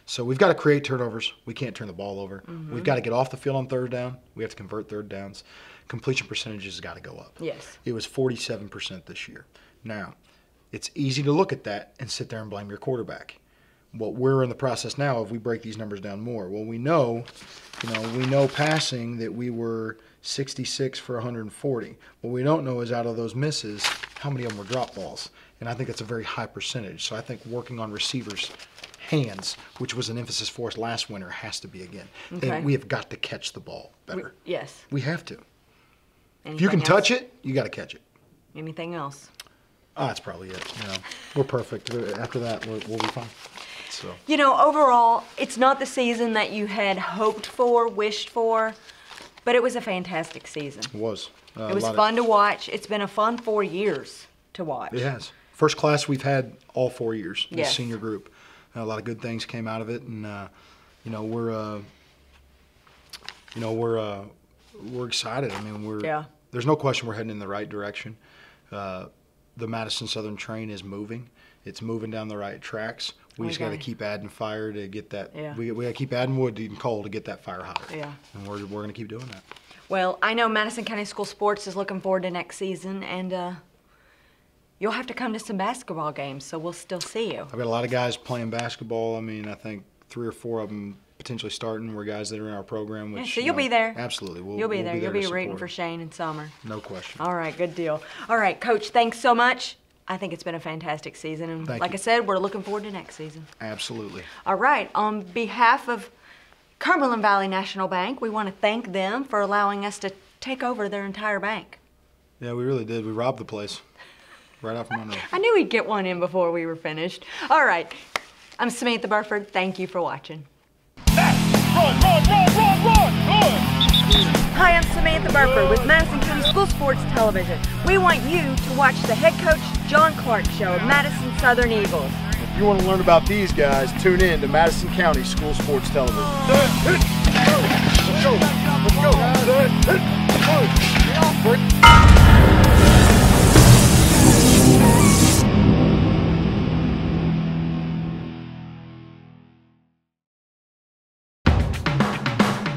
So we've got to create turnovers. We can't turn the ball over. We've got to get off the field on third down. We have to convert third downs. Completion percentages has got to go up.
Yes.
It was 47% this year. Now, it's easy to look at that and sit there and blame your quarterback. What we're in the process now of we break these numbers down more. Well, we know passing that we were 66 for 140. What we don't know is out of those misses, how many of them were drop balls. And I think that's a very high percentage. So I think working on receivers' hands, which was an emphasis for us last winter, has to be again.
Okay.
We have got to catch the ball better.
Yes.
We have to.
Anything
If you can
else?
touch it, you got to catch it.
Anything else?
That's probably it. We're perfect. After that, we'll be fine. So.
Overall, it's not the season that you had hoped for, wished for, but it was a fantastic season.
It was.
It was fun to watch. It's been a fun 4 years to watch.
It has. First class we've had all 4 years. This
Yes.
senior group. A lot of good things came out of it, and we're excited. I mean, there's no question we're heading in the right direction. The Madison Southern train is moving. It's moving down the right tracks. We just got to keep adding fire to get that.
Yeah.
We got to keep adding wood and coal to get that fire hotter.
Yeah.
And we're going to keep doing that.
Well, I know Madison County School Sports is looking forward to next season, and you'll have to come to some basketball games, so we'll still see you.
I've got a lot of guys playing basketball. I mean, I think 3 or 4 of them potentially starting were guys that are in our program. Which,
so you'll be there.
Absolutely.
You'll be there. You'll be
to
rooting
support
for Shane and Summer.
No question.
All right, good deal. All right, Coach, thanks so much. I think it's been a fantastic season, and
Thank
like
you.
I said, we're looking forward to next season.
Absolutely.
All right, on behalf of Cumberland Valley National Bank, we want to thank them for allowing us to take over their entire bank.
Yeah, we really did. We robbed the place right off my nose.
I knew we'd get one in before we were finished. All right, I'm Samantha Burford. Thank you for watching.
Run, run, run, run, run, run!
Hi, I'm Samantha Burford with Madison County School Sports Television. We want you to watch the head coach John Clark show of Madison Southern Eagles.
If you want to learn about these guys, tune in to Madison County School Sports Television.
Let's go. Let's go.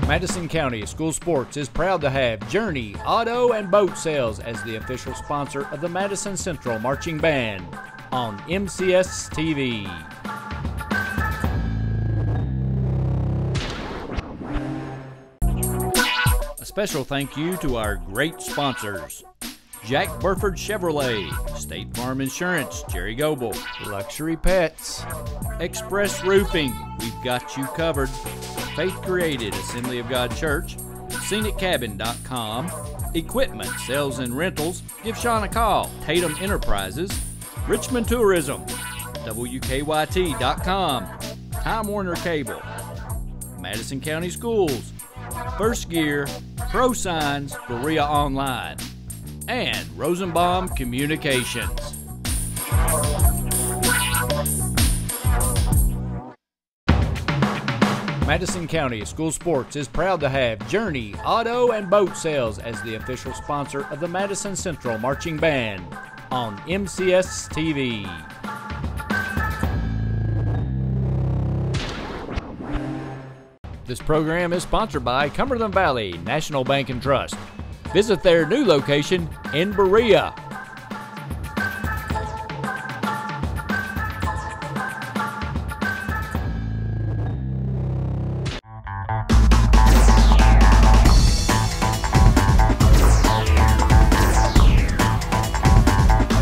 Madison County School Sports is proud to have Journey Auto and Boat Sales as the official sponsor of the Madison Central Marching Band on MCS TV. A special thank you to our great sponsors: Jack Burford Chevrolet, State Farm Insurance, Jerry Goebel, Luxury Pets, Express Roofing, we've got you covered, Faith Created, Assembly of God Church, ScenicCabin.com, Equipment, Sales and Rentals, give Sean a call, Tatum Enterprises, Richmond Tourism, WKYT.com, Time Warner Cable, Madison County Schools, First Gear, Pro Signs, Berea Online, and Rosenbaum Communications. Madison County School Sports is proud to have Journey Auto and Boat Sales as the official sponsor of the Madison Central Marching Band on MCS TV. This program is sponsored by Cumberland Valley National Bank and Trust. Visit their new location in Berea.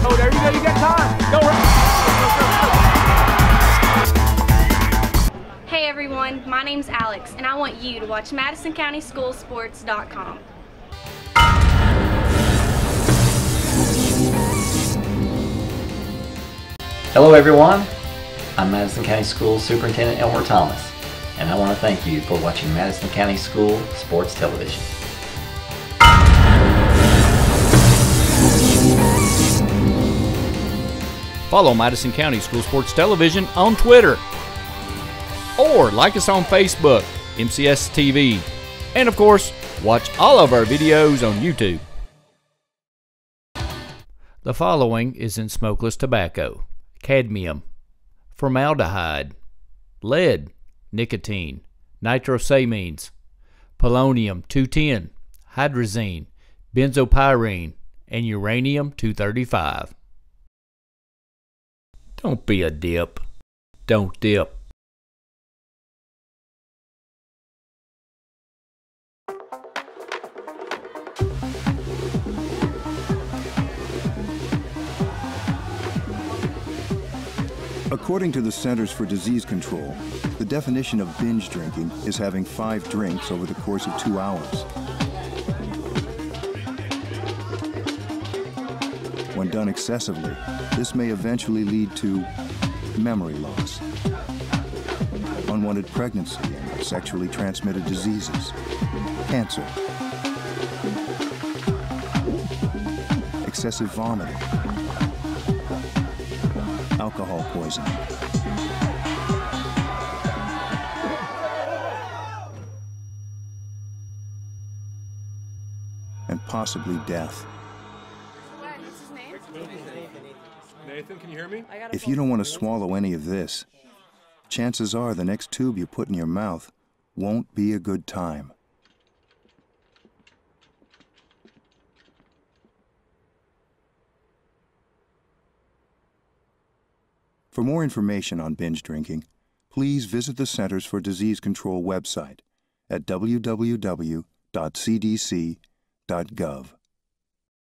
Oh, there you go. You got time. Go right.
Hey everyone, my name's Alex, and I want you to watch MadisonCountySchoolSports.com.
Hello everyone, I'm Madison County School Superintendent Elmer Thomas, and I want to thank you for watching Madison County School Sports Television.
Follow Madison County School Sports Television on Twitter, or like us on Facebook, MCS TV, and of course, watch all of our videos on YouTube. The following is in smokeless tobacco: cadmium, formaldehyde, lead, nicotine, nitrosamines, polonium-210, hydrazine, benzopyrene, and uranium-235. Don't be a dip. Don't dip.
According to the Centers for Disease Control, the definition of binge drinking is having 5 drinks over the course of 2 hours. When done excessively, this may eventually lead to memory loss, unwanted pregnancy and sexually transmitted diseases, cancer, excessive vomiting, alcohol poisoning, and possibly death.
Nathan, can you hear me?
If you don't want to swallow any of this, chances are the next tube you put in your mouth won't be a good time. For more information on binge drinking, please visit the Centers for Disease Control website at www.cdc.gov.